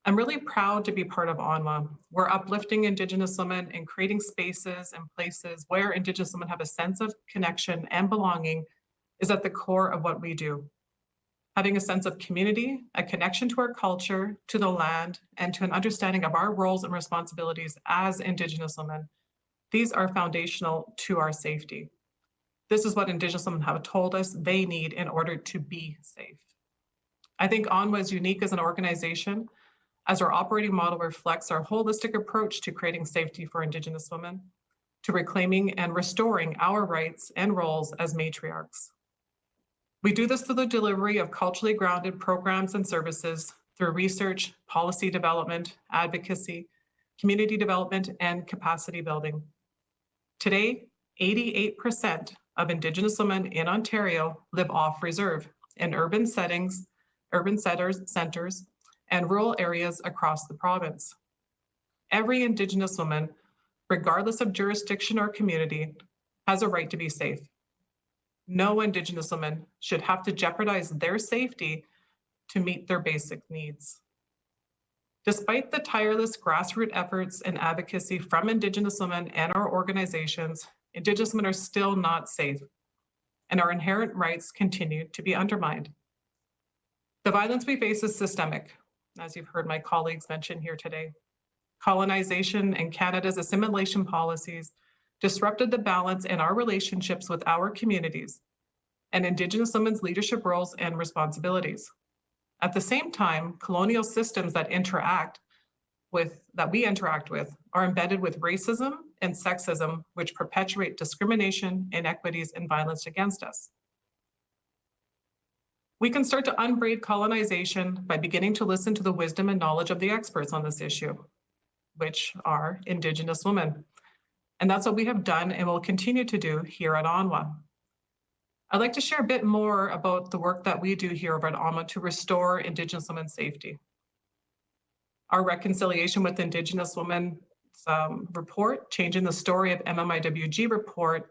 I'm really proud to be part of ONWA. We're uplifting Indigenous women and creating spaces and places where Indigenous women have a sense of connection and belonging is at the core of what we do. Having a sense of community, a connection to our culture, to the land, and to an understanding of our roles and responsibilities as Indigenous women, these are foundational to our safety. This is what Indigenous women have told us they need in order to be safe. I think ONWA is unique as an organization, as our operating model reflects our holistic approach to creating safety for Indigenous women, to reclaiming and restoring our rights and roles as matriarchs. We do this through the delivery of culturally grounded programs and services through research, policy development, advocacy, community development, and capacity building. Today, 88% of Indigenous women in Ontario live off reserve in urban centers, and rural areas across the province. Every Indigenous woman, regardless of jurisdiction or community, has a right to be safe. No Indigenous woman should have to jeopardize their safety to meet their basic needs. Despite the tireless grassroots efforts and advocacy from Indigenous women and our organizations, Indigenous women are still not safe, and our inherent rights continue to be undermined. The violence we face is systemic, as you've heard my colleagues mention here today. Colonization and Canada's assimilation policies disrupted the balance in our relationships with our communities and Indigenous women's leadership roles and responsibilities. At the same time, colonial systems that we interact with are embedded with racism and sexism, which perpetuate discrimination, inequities, and violence against us. We can start to unbraid colonization by beginning to listen to the wisdom and knowledge of the experts on this issue, which are Indigenous women. And that's what we have done and will continue to do here at ONWA. I'd like to share a bit more about the work that we do here over at ONWA to restore Indigenous women's safety. Our Reconciliation with Indigenous Women report, Changing the Story of MMIWG report,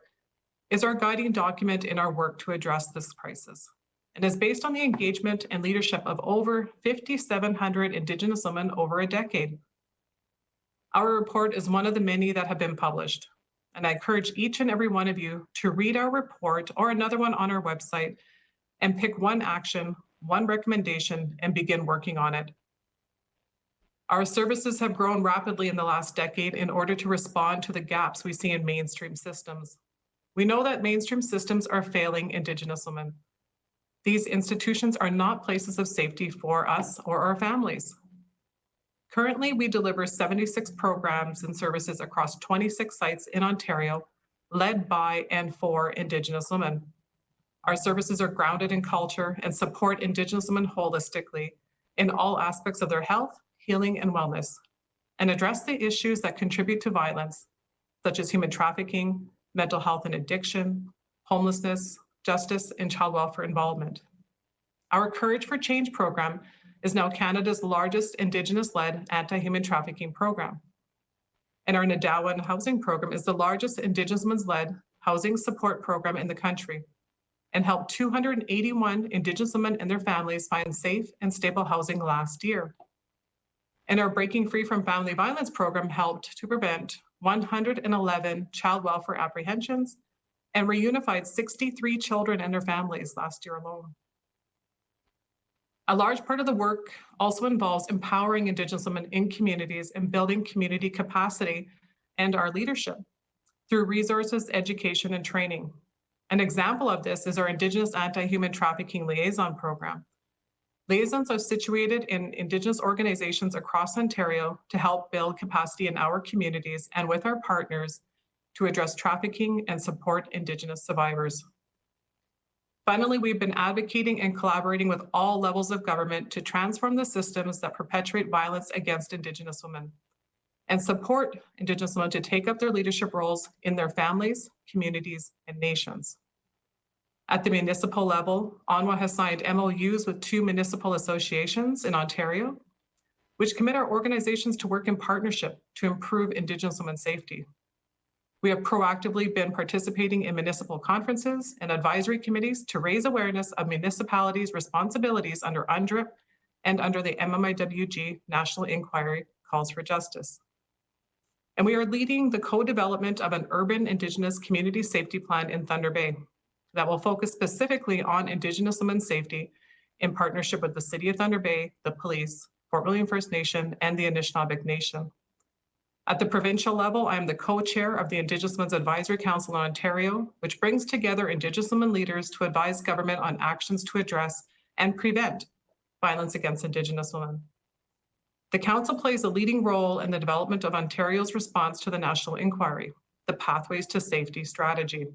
is our guiding document in our work to address this crisis, and is based on the engagement and leadership of over 5,700 Indigenous women over a decade. Our report is one of the many that have been published, and I encourage each and every one of you to read our report or another one on our website and pick one action, one recommendation, and begin working on it. Our services have grown rapidly in the last decade in order to respond to the gaps we see in mainstream systems. We know that mainstream systems are failing Indigenous women. These institutions are not places of safety for us or our families. Currently, we deliver 76 programs and services across 26 sites in Ontario, led by and for Indigenous women. Our services are grounded in culture and support Indigenous women holistically in all aspects of their health, healing, and wellness, and address the issues that contribute to violence, such as human trafficking, mental health and addiction, homelessness, justice, and child welfare involvement. Our Courage for Change program is now Canada's largest Indigenous-led anti-human trafficking program. And our Nadawan housing program is the largest Indigenous women's-led housing support program in the country, and helped 281 Indigenous women and their families find safe and stable housing last year. And our Breaking Free from Family Violence program helped to prevent 111 child welfare apprehensions and reunified 63 children and their families last year alone. A large part of the work also involves empowering Indigenous women in communities and building community capacity and our leadership through resources, education, and training. An example of this is our Indigenous Anti-Human Trafficking Liaison Program. Liaisons are situated in Indigenous organizations across Ontario to help build capacity in our communities and with our partners to address trafficking and support Indigenous survivors. Finally, we've been advocating and collaborating with all levels of government to transform the systems that perpetuate violence against Indigenous women and support Indigenous women to take up their leadership roles in their families, communities, and nations. At the municipal level, ONWA has signed MOUs with 2 municipal associations in Ontario, which commit our organizations to work in partnership to improve Indigenous women's safety. We have proactively been participating in municipal conferences and advisory committees to raise awareness of municipalities' responsibilities under UNDRIP and under the MMIWG National Inquiry Calls for Justice. And we are leading the co-development of an urban Indigenous community safety plan in Thunder Bay that will focus specifically on Indigenous women's safety in partnership with the City of Thunder Bay, the police, Fort William First Nation, and the Anishinaabe Nation. At the provincial level, I am the co-chair of the Indigenous Women's Advisory Council in Ontario, which brings together Indigenous women leaders to advise government on actions to address and prevent violence against Indigenous women. The Council plays a leading role in the development of Ontario's response to the National Inquiry, the Pathways to Safety strategy,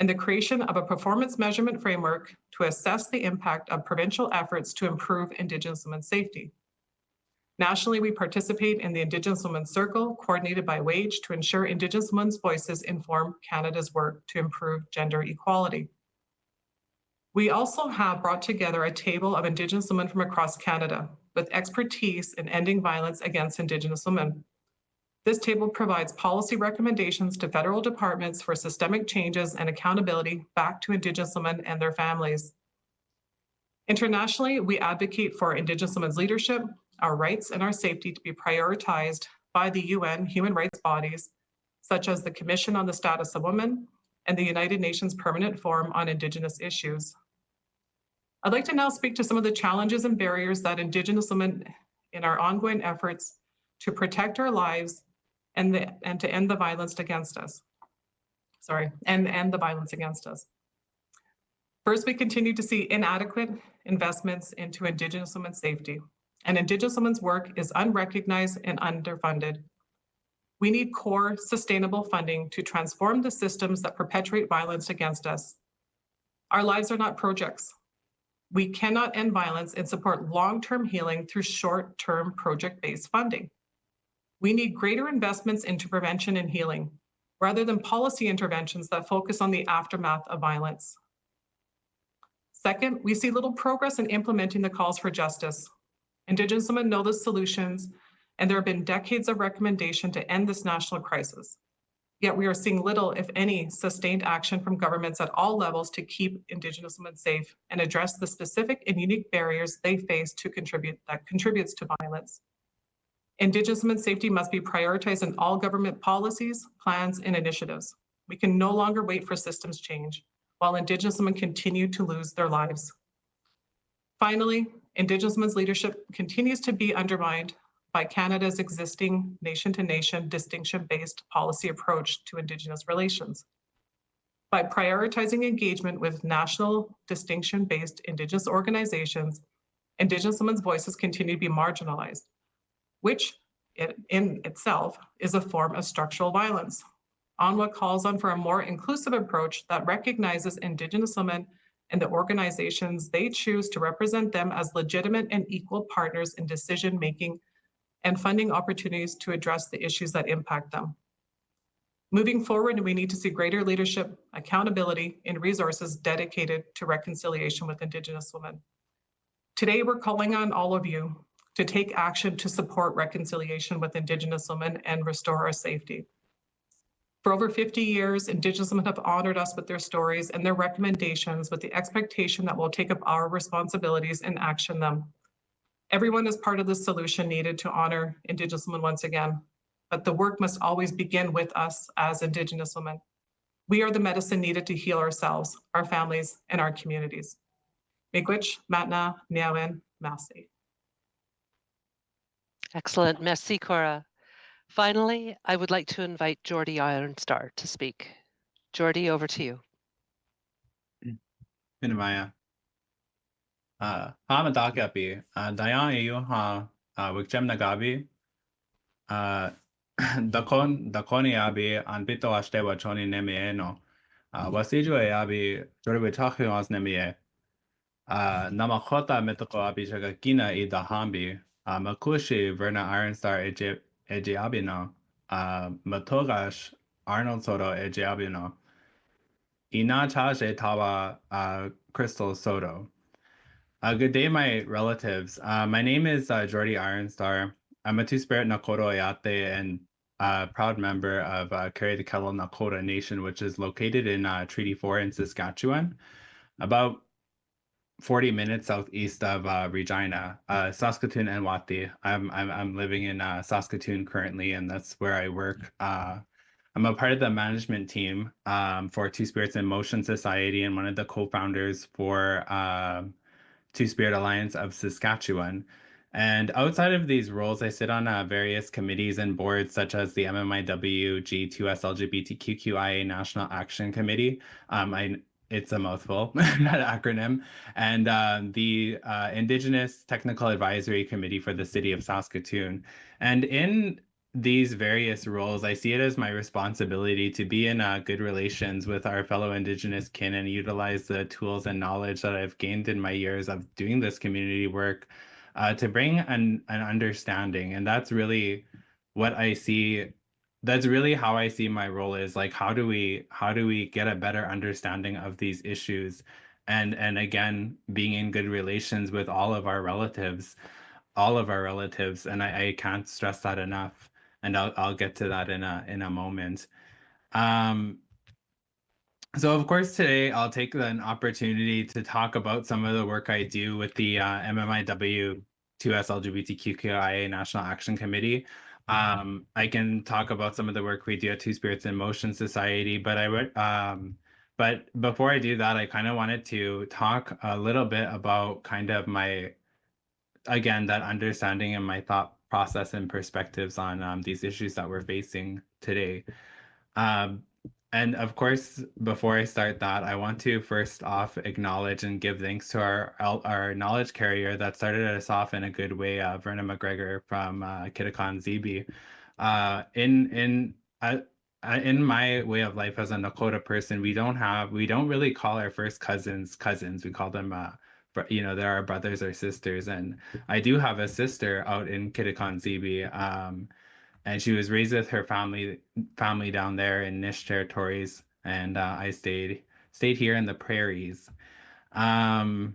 and the creation of a performance measurement framework to assess the impact of provincial efforts to improve Indigenous women's safety. Nationally, we participate in the Indigenous Women's Circle, coordinated by WAGE, to ensure Indigenous women's voices inform Canada's work to improve gender equality. We also have brought together a table of Indigenous women from across Canada with expertise in ending violence against Indigenous women. This table provides policy recommendations to federal departments for systemic changes and accountability back to Indigenous women and their families. Internationally, we advocate for Indigenous women's leadership, our rights and our safety to be prioritized by the UN human rights bodies, such as the Commission on the Status of Women and the United Nations Permanent Forum on Indigenous Issues. I'd like to now speak to some of the challenges and barriers that Indigenous women in our ongoing efforts to protect our lives and to end the violence against us. And the violence against us. First, we continue to see inadequate investments into Indigenous women's safety, and Indigenous women's work is unrecognized and underfunded. We need core, sustainable funding to transform the systems that perpetuate violence against us. Our lives are not projects. We cannot end violence and support long-term healing through short-term project-based funding. We need greater investments into prevention and healing, rather than policy interventions that focus on the aftermath of violence. Second, we see little progress in implementing the calls for justice. Indigenous women know the solutions, and there have been decades of recommendation to end this national crisis. Yet we are seeing little, if any, sustained action from governments at all levels to keep Indigenous women safe and address the specific and unique barriers they face to contributes to violence. Indigenous women's safety must be prioritized in all government policies, plans, and initiatives. We can no longer wait for systems change, while Indigenous women continue to lose their lives. Finally, Indigenous women's leadership continues to be undermined by Canada's existing nation-to-nation distinction-based policy approach to Indigenous relations. By prioritizing engagement with national distinction-based Indigenous organizations, Indigenous women's voices continue to be marginalized, which in itself is a form of structural violence. UNWA calls on for a more inclusive approach that recognizes Indigenous women and the organizations they choose to represent them as legitimate and equal partners in decision-making and funding opportunities to address the issues that impact them. Moving forward, we need to see greater leadership, accountability, and resources dedicated to reconciliation with Indigenous women. Today, we're calling on all of you to take action to support reconciliation with Indigenous women and restore our safety. For over 50 years, Indigenous women have honored us with their stories and their recommendations with the expectation that we'll take up our responsibilities and action them. Everyone is part of the solution needed to honor Indigenous women once again, but the work must always begin with us as Indigenous women. We are the medicine needed to heal ourselves, our families, and our communities. Miigwech, Matna, Niawen, Merci. Excellent. Merci, Cora. Finally, I would like to invite Jordy Ironstar to speak. Jordy, over to you. Minamaya. Hamadakapi, Dayan you ha, Wikjem Nagabi, Dakoni Abi, and Bito Ashtewa Choni Nemieno, Wasiju Abi, Jorwitachi was Nemie, Namakota Metoko Abi Shagakina I Dahambi, Makushi Verna Ironstar Ejiabino, Matogash Arnold Soto Ejiabino, Ina Chaje Tawa Crystal Soto. Good day, my relatives. My name is Jordy Ironstar. I'm a Two-Spirit Nakota Oyate and proud member of Carry the Kettle Nakota Nation, which is located in Treaty 4 in Saskatchewan, about 40 minutes southeast of Regina, Saskatoon and Wati. I'm living in Saskatoon currently, and that's where I work. I'm a part of the management team for Two Spirits in Motion Society and one of the co-founders for Two-Spirit Alliance of Saskatchewan. And outside of these roles, I sit on various committees and boards such as the MMIW G2S LGBTQIA National Action Committee. It's a mouthful, that acronym, and the Indigenous Technical Advisory Committee for the City of Saskatoon. And in these various roles, I see it as my responsibility to be in good relations with our fellow Indigenous kin and utilize the tools and knowledge that I've gained in my years of doing this community work to bring an understanding. And that's really what I see. That's really how I see my role is like, how do we get a better understanding of these issues? And again, being in good relations with all of our relatives. And I can't stress that enough. And I'll get to that in a moment. So of course today I'll take an opportunity to talk about some of the work I do with the MMIW 2S LGBTQIA National Action Committee. I can talk about some of the work we do at Two Spirits in Motion Society, but but before I do that, I kind of wanted to talk a little bit about kind of again, that understanding and my thought process and perspectives on these issues that we're facing today. And of course, before I start that, I want to first off acknowledge and give thanks to our knowledge carrier that started us off in a good way, Verna McGregor from Kitakon ZB. In my way of life as a Nakota person, we don't really call our first cousins. We call them they're our brothers or sisters. And I do have a sister out in Kitakon ZB. And she was raised with her family down there in Nish territories, and I stayed here in the prairies. So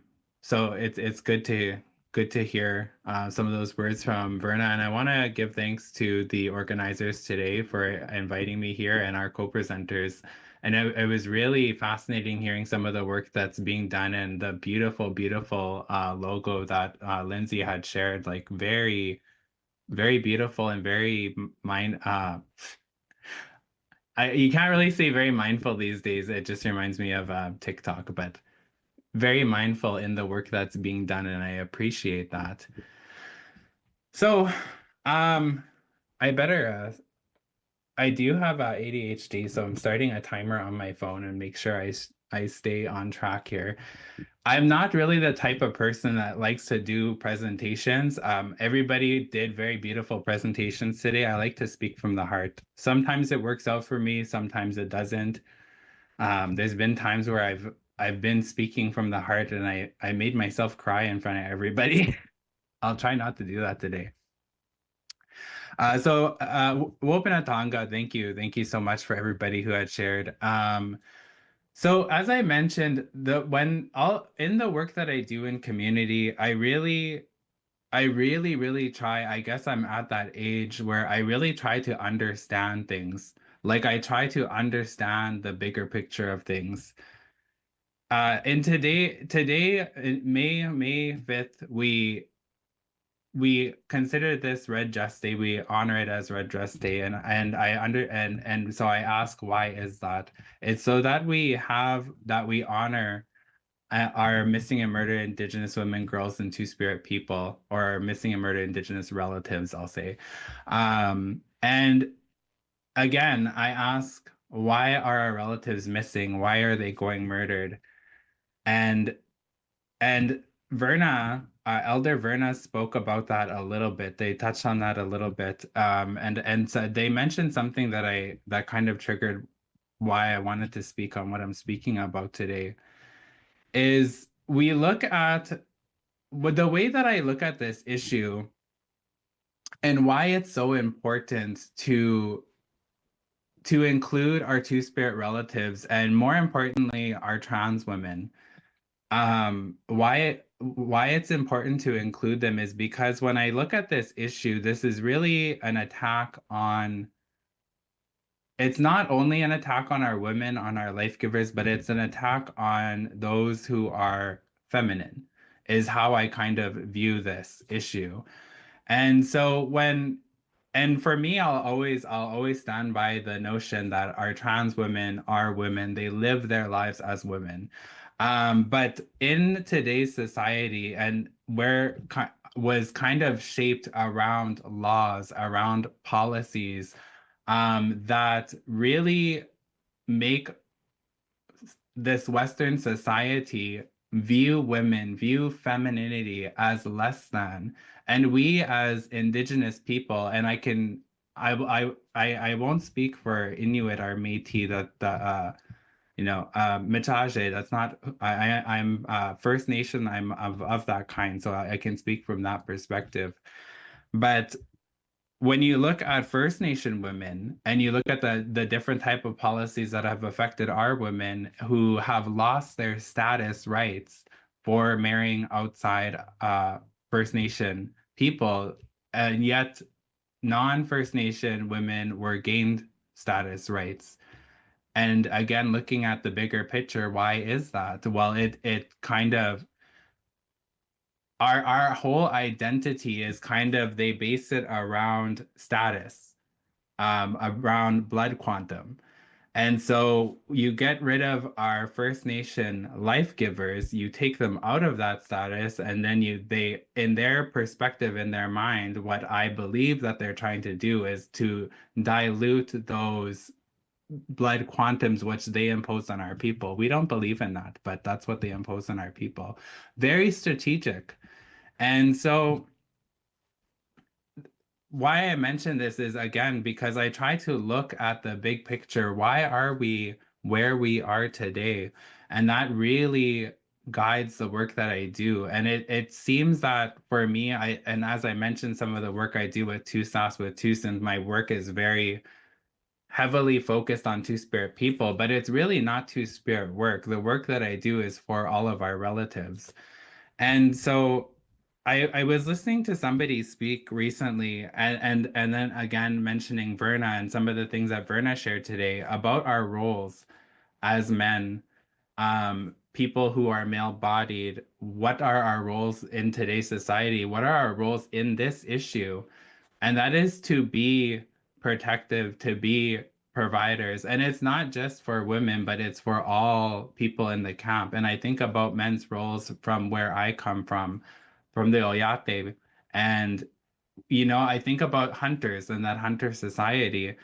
it's good to hear some of those words from Verna, and I want to give thanks to the organizers today for inviting me here and our co-presenters. And it was really fascinating hearing some of the work that's being done and the beautiful logo that Lindsay had shared, like very beautiful and very you can't really say very mindful these days. It just reminds me of TikTok, but very mindful in the work that's being done, and I appreciate that. So I do have ADHD, so I'm starting a timer on my phone and make sure I stay on track here. I'm not really the type of person that likes to do presentations. Everybody did very beautiful presentations today. I like to speak from the heart. Sometimes it works out for me, sometimes it doesn't. There's been times where I've been speaking from the heart and I made myself cry in front of everybody. I'll try not to do that today. So Wopanatanga, thank you so much for everybody who had shared. So as I mentioned, in the work that I do in community, I really try. I guess I'm at that age where I really try to understand things. Like I try to understand the bigger picture of things. And today, May 5th, we consider this Red Dress Day. We honor it as Red Dress Day, and so I ask, why is that? It's so that we honor our missing and murdered Indigenous women, girls, and Two-Spirit people, or missing and murdered Indigenous relatives, I'll say. And again, I ask, why are our relatives missing? Why are they going murdered? And Verna, Elder Verna spoke about that a little bit. They touched on that a little bit, and so they mentioned something that kind of triggered why I wanted to speak on what I'm speaking about today. Is we look at the way that I look at this issue and why it's so important to include our Two-Spirit relatives, and more importantly, our trans women. Why it's important to include them is because when I look at this issue, this is really an attack on. It's not only an attack on our women, on our life givers, but it's an attack on those who are feminine, is how I kind of view this issue. And so and for me, I'll always stand by the notion that our trans women are women. They live their lives as women. But in today's society, and where was kind of shaped around laws, around policies, that really make this Western society view femininity as less than. And we as Indigenous people, and I won't speak for Inuit or Métis, that Mitaje, that's not, I'm First Nation, I'm of that kind, so I can speak from that perspective. But when you look at First Nation women and you look at the different type of policies that have affected our women who have lost their status rights for marrying outside First Nation people, and yet non-First Nation women were gained status rights. And again, looking at the bigger picture, why is that? Well, it kind of our whole identity is kind of, they base it around status, around blood quantum. And so you get rid of our First Nation life givers, you take them out of that status, and then they, in their perspective, in their mind, what I believe that they're trying to do is to dilute those blood quantums which they impose on our people. We don't believe in that, but that's what they impose on our people. Very strategic. And so why I mention this is, again, because I try to look at the big picture. Why are we where we are today? And that really guides the work that I do. And it seems that for me, and as I mentioned, some of the work I do with Tusas, with Tusins, my work is very heavily focused on Two-Spirit people, but it's really not Two-Spirit work. The work that I do is for all of our relatives. And so I was listening to somebody speak recently, and then again mentioning Verna and some of the things that Verna shared today about our roles as men, people who are male-bodied. What are our roles in today's society? What are our roles in this issue? And that is to be protective, to be providers. And it's not just for women, but it's for all people in the camp. And I think about men's roles from where I come from the Oyate. And, I think about hunters and that hunter society.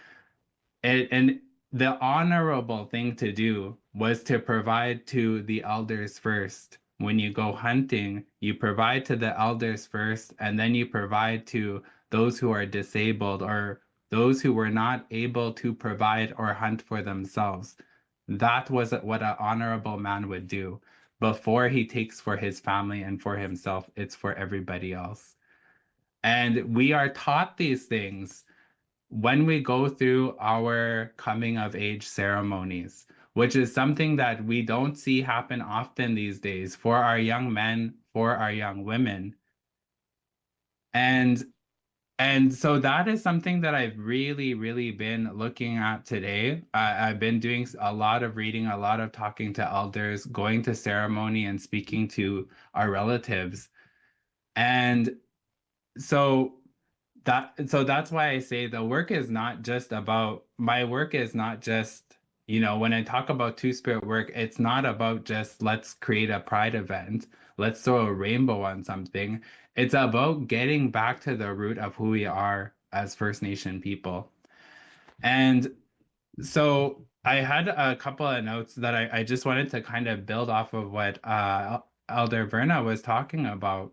And the honorable thing to do was to provide to the elders first. When you go hunting, you provide to the elders first, and then you provide to those who are disabled or those who were not able to provide or hunt for themselves. That was what an honorable man would do. Before he takes for his family and for himself, it's for everybody else. And we are taught these things when we go through our coming of age ceremonies, which is something that we don't see happen often these days for our young men, for our young women. And so that is something that I've really, really been looking at today. I've been doing a lot of reading, a lot of talking to elders, going to ceremony and speaking to our relatives. And so that's why I say the work is not just about, my work is not just, when I talk about Two-Spirit work, it's not about just let's create a pride event, let's throw a rainbow on something. It's about getting back to the root of who we are as First Nation people. And so I had a couple of notes that I just wanted to kind of build off of what Elder Verna was talking about.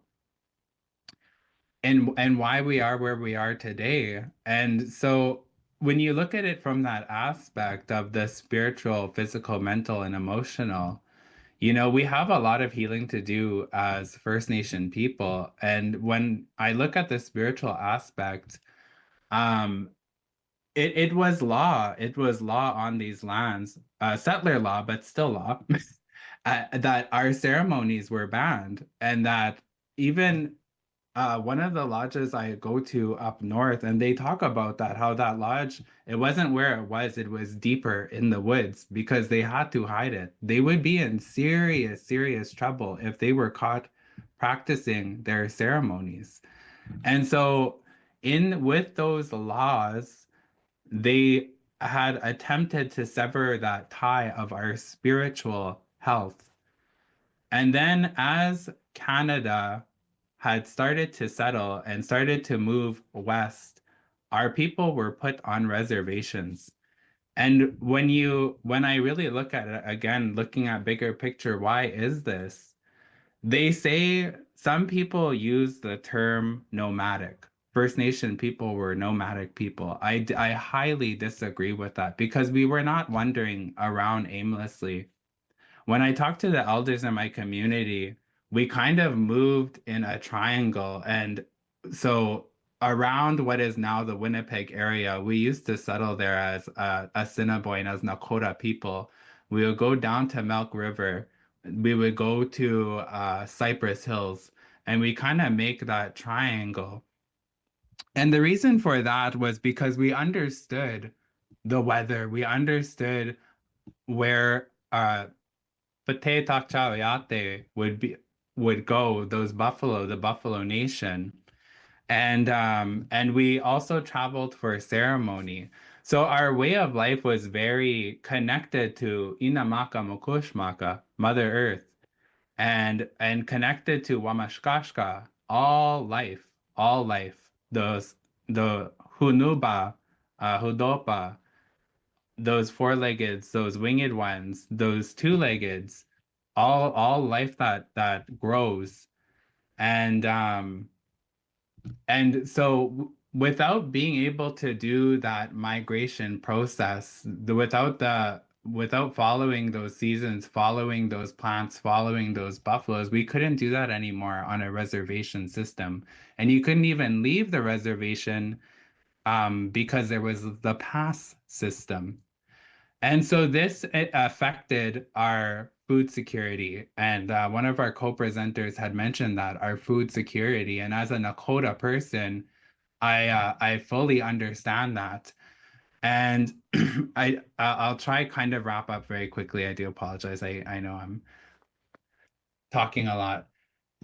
And why we are where we are today. And so when you look at it from that aspect of the spiritual, physical, mental, and emotional, we have a lot of healing to do as First Nation people. And when I look at the spiritual aspect, it was law. It was law on these lands, settler law, but still law, that our ceremonies were banned, and that even one of the lodges I go to up north, and they talk about that, how that lodge, it wasn't where it was deeper in the woods because they had to hide it. They would be in serious, serious trouble if they were caught practicing their ceremonies. And so with those laws, they had attempted to sever that tie of our spiritual health. And then as Canada had started to settle and started to move west, our people were put on reservations. And when I really look at it, again, looking at bigger picture, why is this? They say some people use the term nomadic, First Nation people were nomadic people. I highly disagree with that because we were not wandering around aimlessly. When I talked to the elders in my community, we kind of moved in a triangle. And so around what is now the Winnipeg area, we used to settle there as Assiniboine, as Nakota people. We would go down to Milk River. We would go to Cypress Hills, and we kind of make that triangle. And the reason for that was because we understood the weather. We understood where Pate Takchawayate would go, those buffalo, the Buffalo Nation. And we also traveled for ceremony. So our way of life was very connected to Inamaka Mukushmaka, Mother Earth, and connected to Wamashkashka, all life, all life. The Hunuba, Hudopa, those four-leggeds, those winged ones, those two-leggeds, all life that grows. And so without being able to do that migration process, without following those seasons, following those plants, following those buffaloes, we couldn't do that anymore on a reservation system. And you couldn't even leave the reservation because there was the pass system. And so this affected our food security. And one of our co-presenters had mentioned that our food security. And as a Nakota person, I fully understand that. And I'll try kind of wrap up very quickly. I do apologize. I know I'm talking a lot.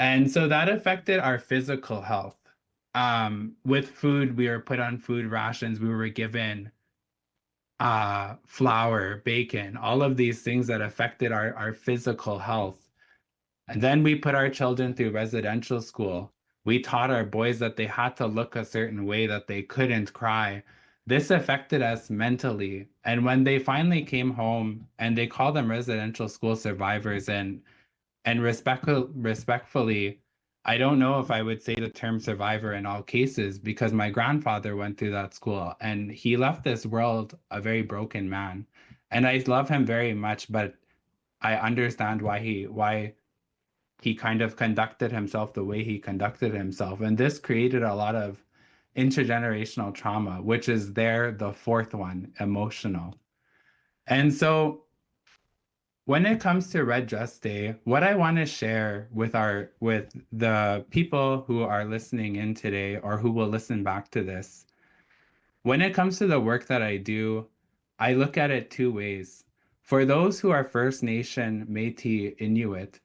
And so that affected our physical health. With food, we were put on food rations. We were given flour, bacon, all of these things that affected our physical health. And then we put our children through residential school. We taught our boys that they had to look a certain way, that they couldn't cry. This affected us mentally. And when they finally came home, and they call them residential school survivors, and respectfully, I don't know if I would say the term survivor in all cases, because my grandfather went through that school and he left this world a very broken man. And I love him very much, but I understand why he kind of conducted himself the way he conducted himself. And this created a lot of intergenerational trauma, which is the fourth one, emotional. And so when it comes to Red Dress Day, what I want to share with the people who are listening in today or who will listen back to this, when it comes to the work that I do, I look at it two ways. For those who are First Nation, Métis, Inuit,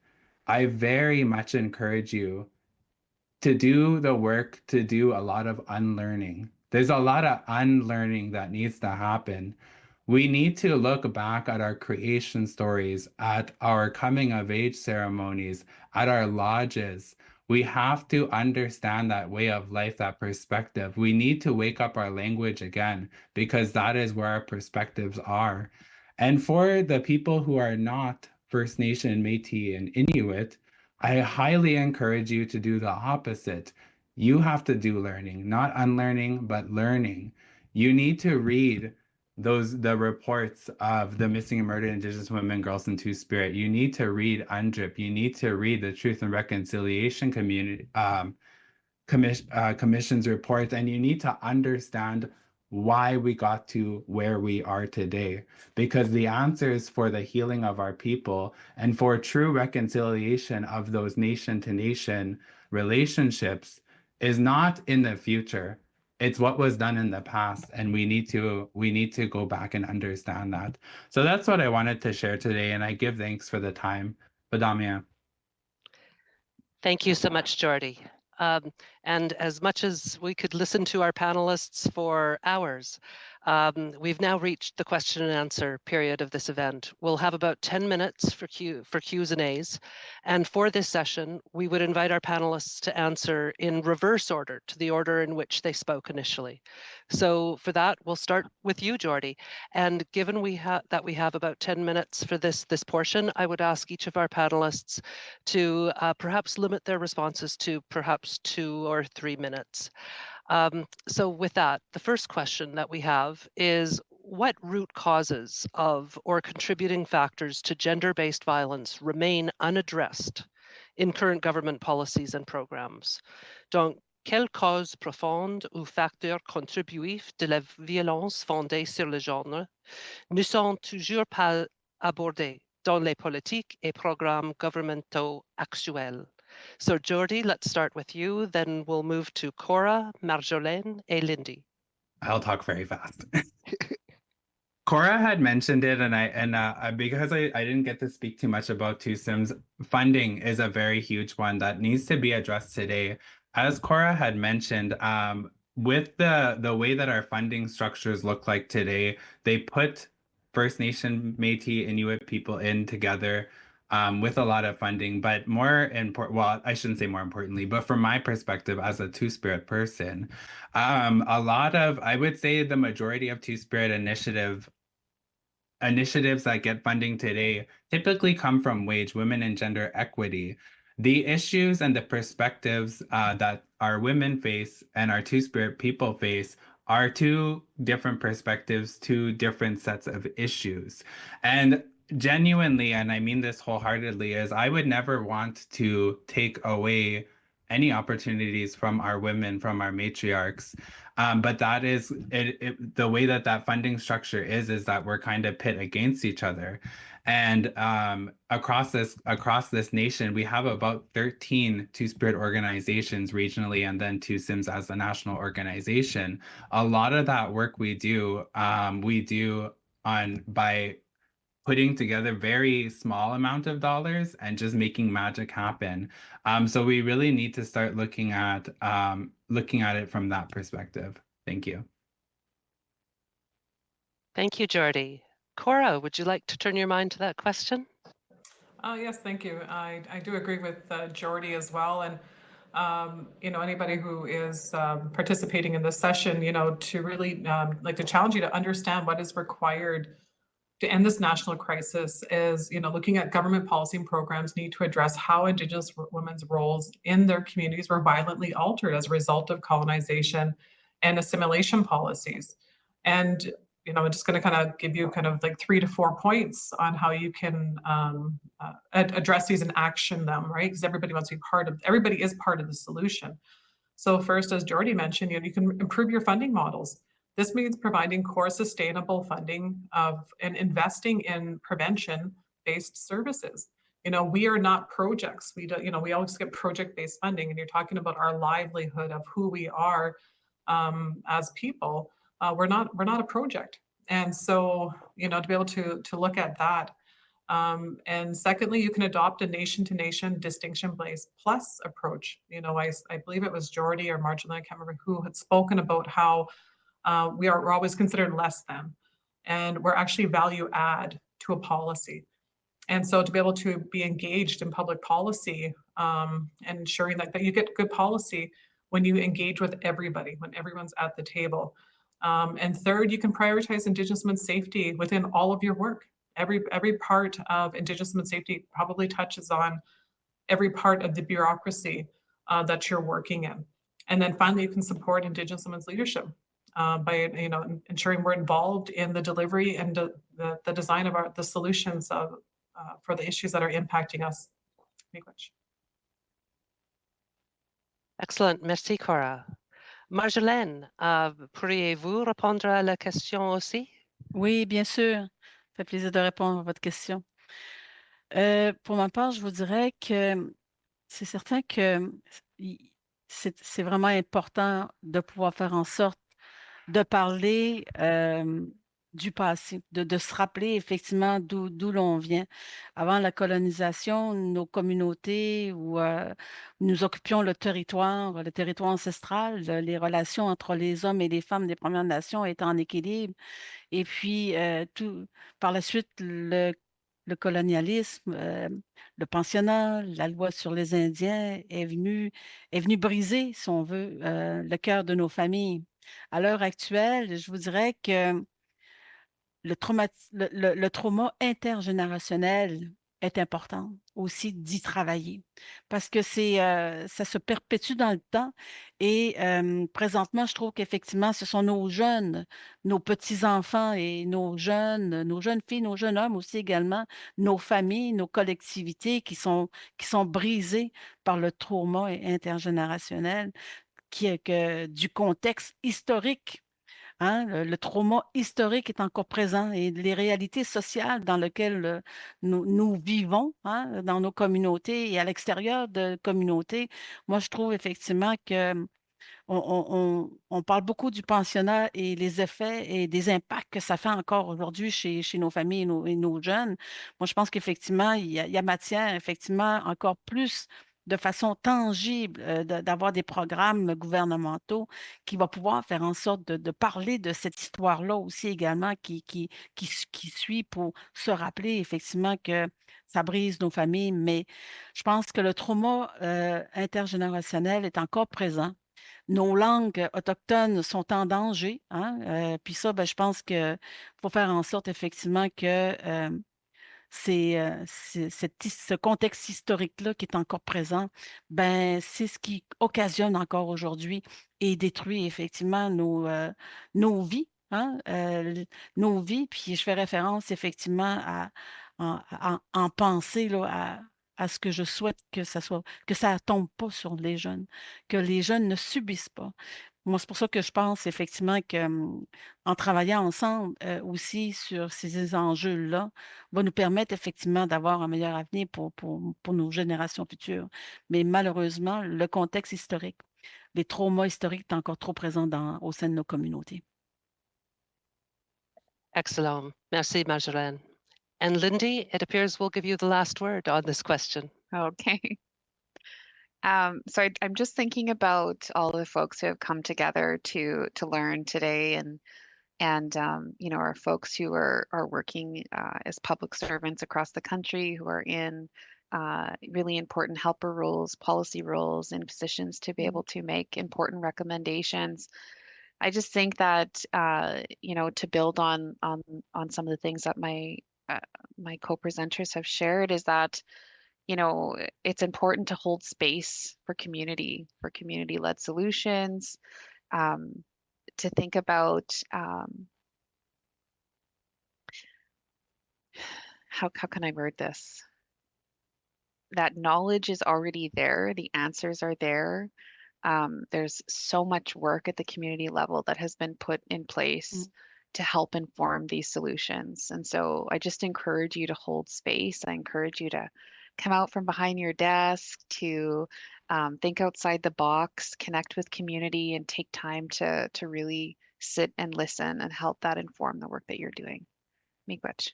I very much encourage you to do the work, to do a lot of unlearning. There's a lot of unlearning that needs to happen. We need to look back at our creation stories, at our coming of age ceremonies, at our lodges. We have to understand that way of life, that perspective. We need to wake up our language again, because that is where our perspectives are. And for the people who are not First Nation, Métis, and Inuit, I highly encourage you to do the opposite. You have to do learning, not unlearning, but learning. You need to read the reports of the missing and murdered Indigenous women, girls, and Two-Spirit. You need to read UNDRIP. You need to read the Truth and Reconciliation Commission's report, and you need to understand why we got to where we are today, because the answers for the healing of our people and for true reconciliation of those nation to nation relationships is not in the future. It's what was done in the past, and we need to go back and understand that. So that's what I wanted to share today, and I give thanks for the time. Badamia. Thank you so much, Jordy. And as much as we could listen to our panelists for hours, we've now reached the question and answer period of this event. We'll have about 10 minutes for Q's and A's. And for this session, we would invite our panelists to answer in reverse order to the order in which they spoke initially. So for that, we'll start with you, Jordy. And given that we have about 10 minutes for this portion, I would ask each of our panelists to perhaps limit their responses to perhaps 2 or 3 minutes. So with that, the first question that we have is, what root causes of or contributing factors to gender-based violence remain unaddressed in current government policies and programs? Donc, quelles causes profondes ou facteurs contributifs de la violence fondée sur le genre ne sont toujours pas abordés dans les politiques et programmes gouvernementaux actuels? So Jordi, let's start with you, then we'll move to Cora, Marjolaine, et Lindy. I'll talk very fast. Cora had mentioned it, and because I didn't get to speak too much about TUSIMS, funding is a very huge one that needs to be addressed today. As Cora had mentioned, with the way that our funding structures look like today, they put First Nation, Métis, Inuit people in together with a lot of funding, but more important, well, I shouldn't say more importantly, but from my perspective as a Two-Spirit person, I would say the majority of Two-Spirit initiatives that get funding today typically come from wage, women, and gender equity. The issues and the perspectives that our women face and our Two-Spirit people face are two different perspectives, two different sets of issues. And genuinely, and I mean this wholeheartedly, is I would never want to take away any opportunities from our women, from our matriarchs. But that is the way that funding structure is that we're kind of pit against each other. And across this nation, we have about 13 Two-Spirit organizations regionally, and then TUSIMS as a national organization. A lot of that work we do by putting together very small amount of dollars and just making magic happen. So we really need to start looking at it from that perspective. Thank you. Thank you, Jordi. Cora, would you like to turn your mind to that question? Yes, thank you. I do agree with Jordi as well. And anybody who is participating in this session, to really like to challenge you to understand what is required to end this national crisis is, looking at government policy and programs need to address how Indigenous women's roles in their communities were violently altered as a result of colonization and assimilation policies. And, I'm just going to kind of give you kind of like 3 to 4 points on how you can address these and action them, right? Because everybody is part of the solution. So first, as Jordi mentioned, you can improve your funding models. This means providing core sustainable funding and investing in prevention-based services. We are not projects. We don't, we always get project-based funding, and you're talking about our livelihood of who we are as people. We're not a project. And so, to be able to look at that. And secondly, you can adopt a nation-to-nation distinction-based plus approach. I believe it was Jordi or Marjolaine, I can't remember who had spoken about how we're always considered less than, and we're actually value add to a policy. And so to be able to be engaged in public policy and ensuring that you get good policy when you engage with everybody, when everyone's at the table. And third, you can prioritize Indigenous women's safety within all of your work. Every part of Indigenous women's safety probably touches on every part of the bureaucracy that you're working in. And then finally, you can support Indigenous women's leadership by ensuring we're involved in the delivery and the design of the solutions for the issues that are impacting us. Excellent, merci Cora. Marjolaine, pourriez-vous répondre à la question aussi? Oui, bien sûr. Ça fait plaisir de répondre à votre question. Pour ma part, je vous dirais que c'est certain que c'est vraiment important de pouvoir faire en sorte de parler du passé, de se rappeler effectivement d'où l'on vient. Avant la colonisation, nos communautés où nous occupions le territoire ancestral, les relations entre les hommes et les femmes des Premières Nations étaient en équilibre. Et puis, par la suite, le colonialisme, le pensionnat, la loi sur les Indiens est venu briser, si on veut, le cœur de nos familles. À l'heure actuelle, je vous dirais que le trauma intergénérationnel est important aussi d'y travailler parce que ça se perpétue dans le temps et présentement, je trouve qu'effectivement, ce sont nos jeunes, nos petits-enfants et nos jeunes filles, nos jeunes hommes aussi également, nos familles, nos collectivités qui sont brisées par le trauma intergénérationnel du contexte historique. Hein, le trauma historique est encore présent et les réalités sociales dans lesquelles nous vivons, hein, dans nos communautés et à l'extérieur de communautés. Moi, je trouve effectivement que on parle beaucoup du pensionnat et les effets et des impacts que ça fait encore aujourd'hui chez nos familles et nos jeunes. Moi, je pense qu'effectivement, il y a matière, effectivement, encore plus de façon tangible d'avoir des programmes gouvernementaux qui vont pouvoir faire en sorte de parler de cette histoire-là aussi également qui suit pour se rappeler effectivement que ça brise nos familles, mais je pense que le trauma intergénérationnel est encore présent. Nos langues autochtones sont en danger, hein, puis ça, ben, je pense qu'il faut faire en sorte effectivement que ce contexte historique-là qui est encore présent, ben, c'est ce qui occasionne encore aujourd'hui et détruit effectivement nos vies, hein, nos vies. Puis je fais référence effectivement en pensée là, à ce que je souhaite que ça tombe pas sur les jeunes, que les jeunes ne subissent pas. Moi, c'est pour ça que je pense effectivement que, en travaillant ensemble, aussi sur ces enjeux-là, va nous permettre effectivement d'avoir un meilleur avenir pour nos générations futures. Mais malheureusement, le contexte historique, les traumas historiques sont encore trop présents au sein de nos communautés. Excellent. Merci, Marjolaine. And Lindy, it appears we'll give you the last word on this question. Okay. So I'm just thinking about all the folks who have come together to learn today, and you know, our folks who are working as public servants across the country, who are in really important helper roles, policy roles, and positions to be able to make important recommendations. I just think that you know, to build on some of the things that my co-presenters have shared, is that, you know, it's important to hold space for community-led solutions, to think about how can I word this? That knowledge is already there, the answers are there. There's so much work at the community level that has been put in place to help inform these solutions. And so I just encourage you to hold space. I encourage you to come out from behind your desk, to think outside the box, connect with community, and take time to really sit and listen and help that inform the work that you're doing. Miigwech.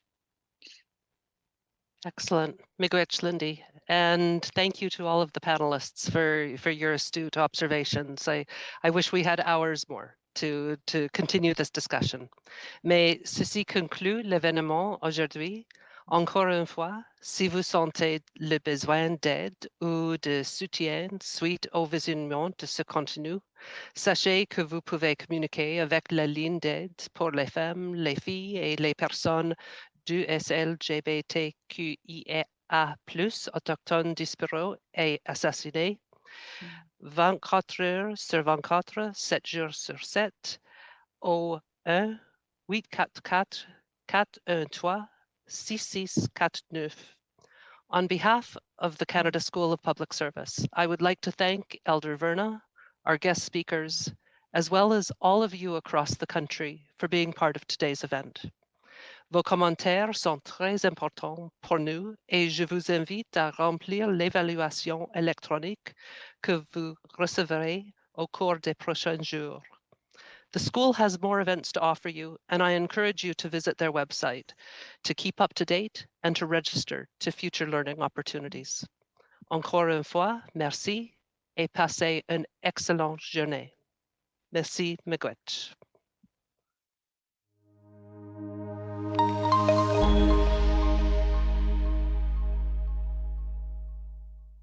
Excellent. Miigwech, Lindy. And thank you to all of the panelists for your astute observations. I wish we had hours more to continue this discussion. Mais ceci conclut l'événement aujourd'hui. Encore une fois, si vous sentez le besoin d'aide ou de soutien suite au visionnement de ce contenu, sachez que vous pouvez communiquer avec la ligne d'aide pour les femmes, les filles et les personnes du SLGBTQIA+, autochtones disparus et assassinés, 24 heures sur 24, 7 jours sur 7, au 1-844-413-6649. On behalf of the Canada School of Public Service, I would like to thank Elder Verna, our guest speakers, as well as all of you across the country for being part of today's event. Vos commentaires sont très importants pour nous et je vous invite à remplir l'évaluation électronique que vous recevrez au cours des prochains jours. The school has more events to offer you, and I encourage you to visit their website to keep up to date and to register to future learning opportunities. Encore une fois, merci et passez une excellente journée. Merci, miigwech.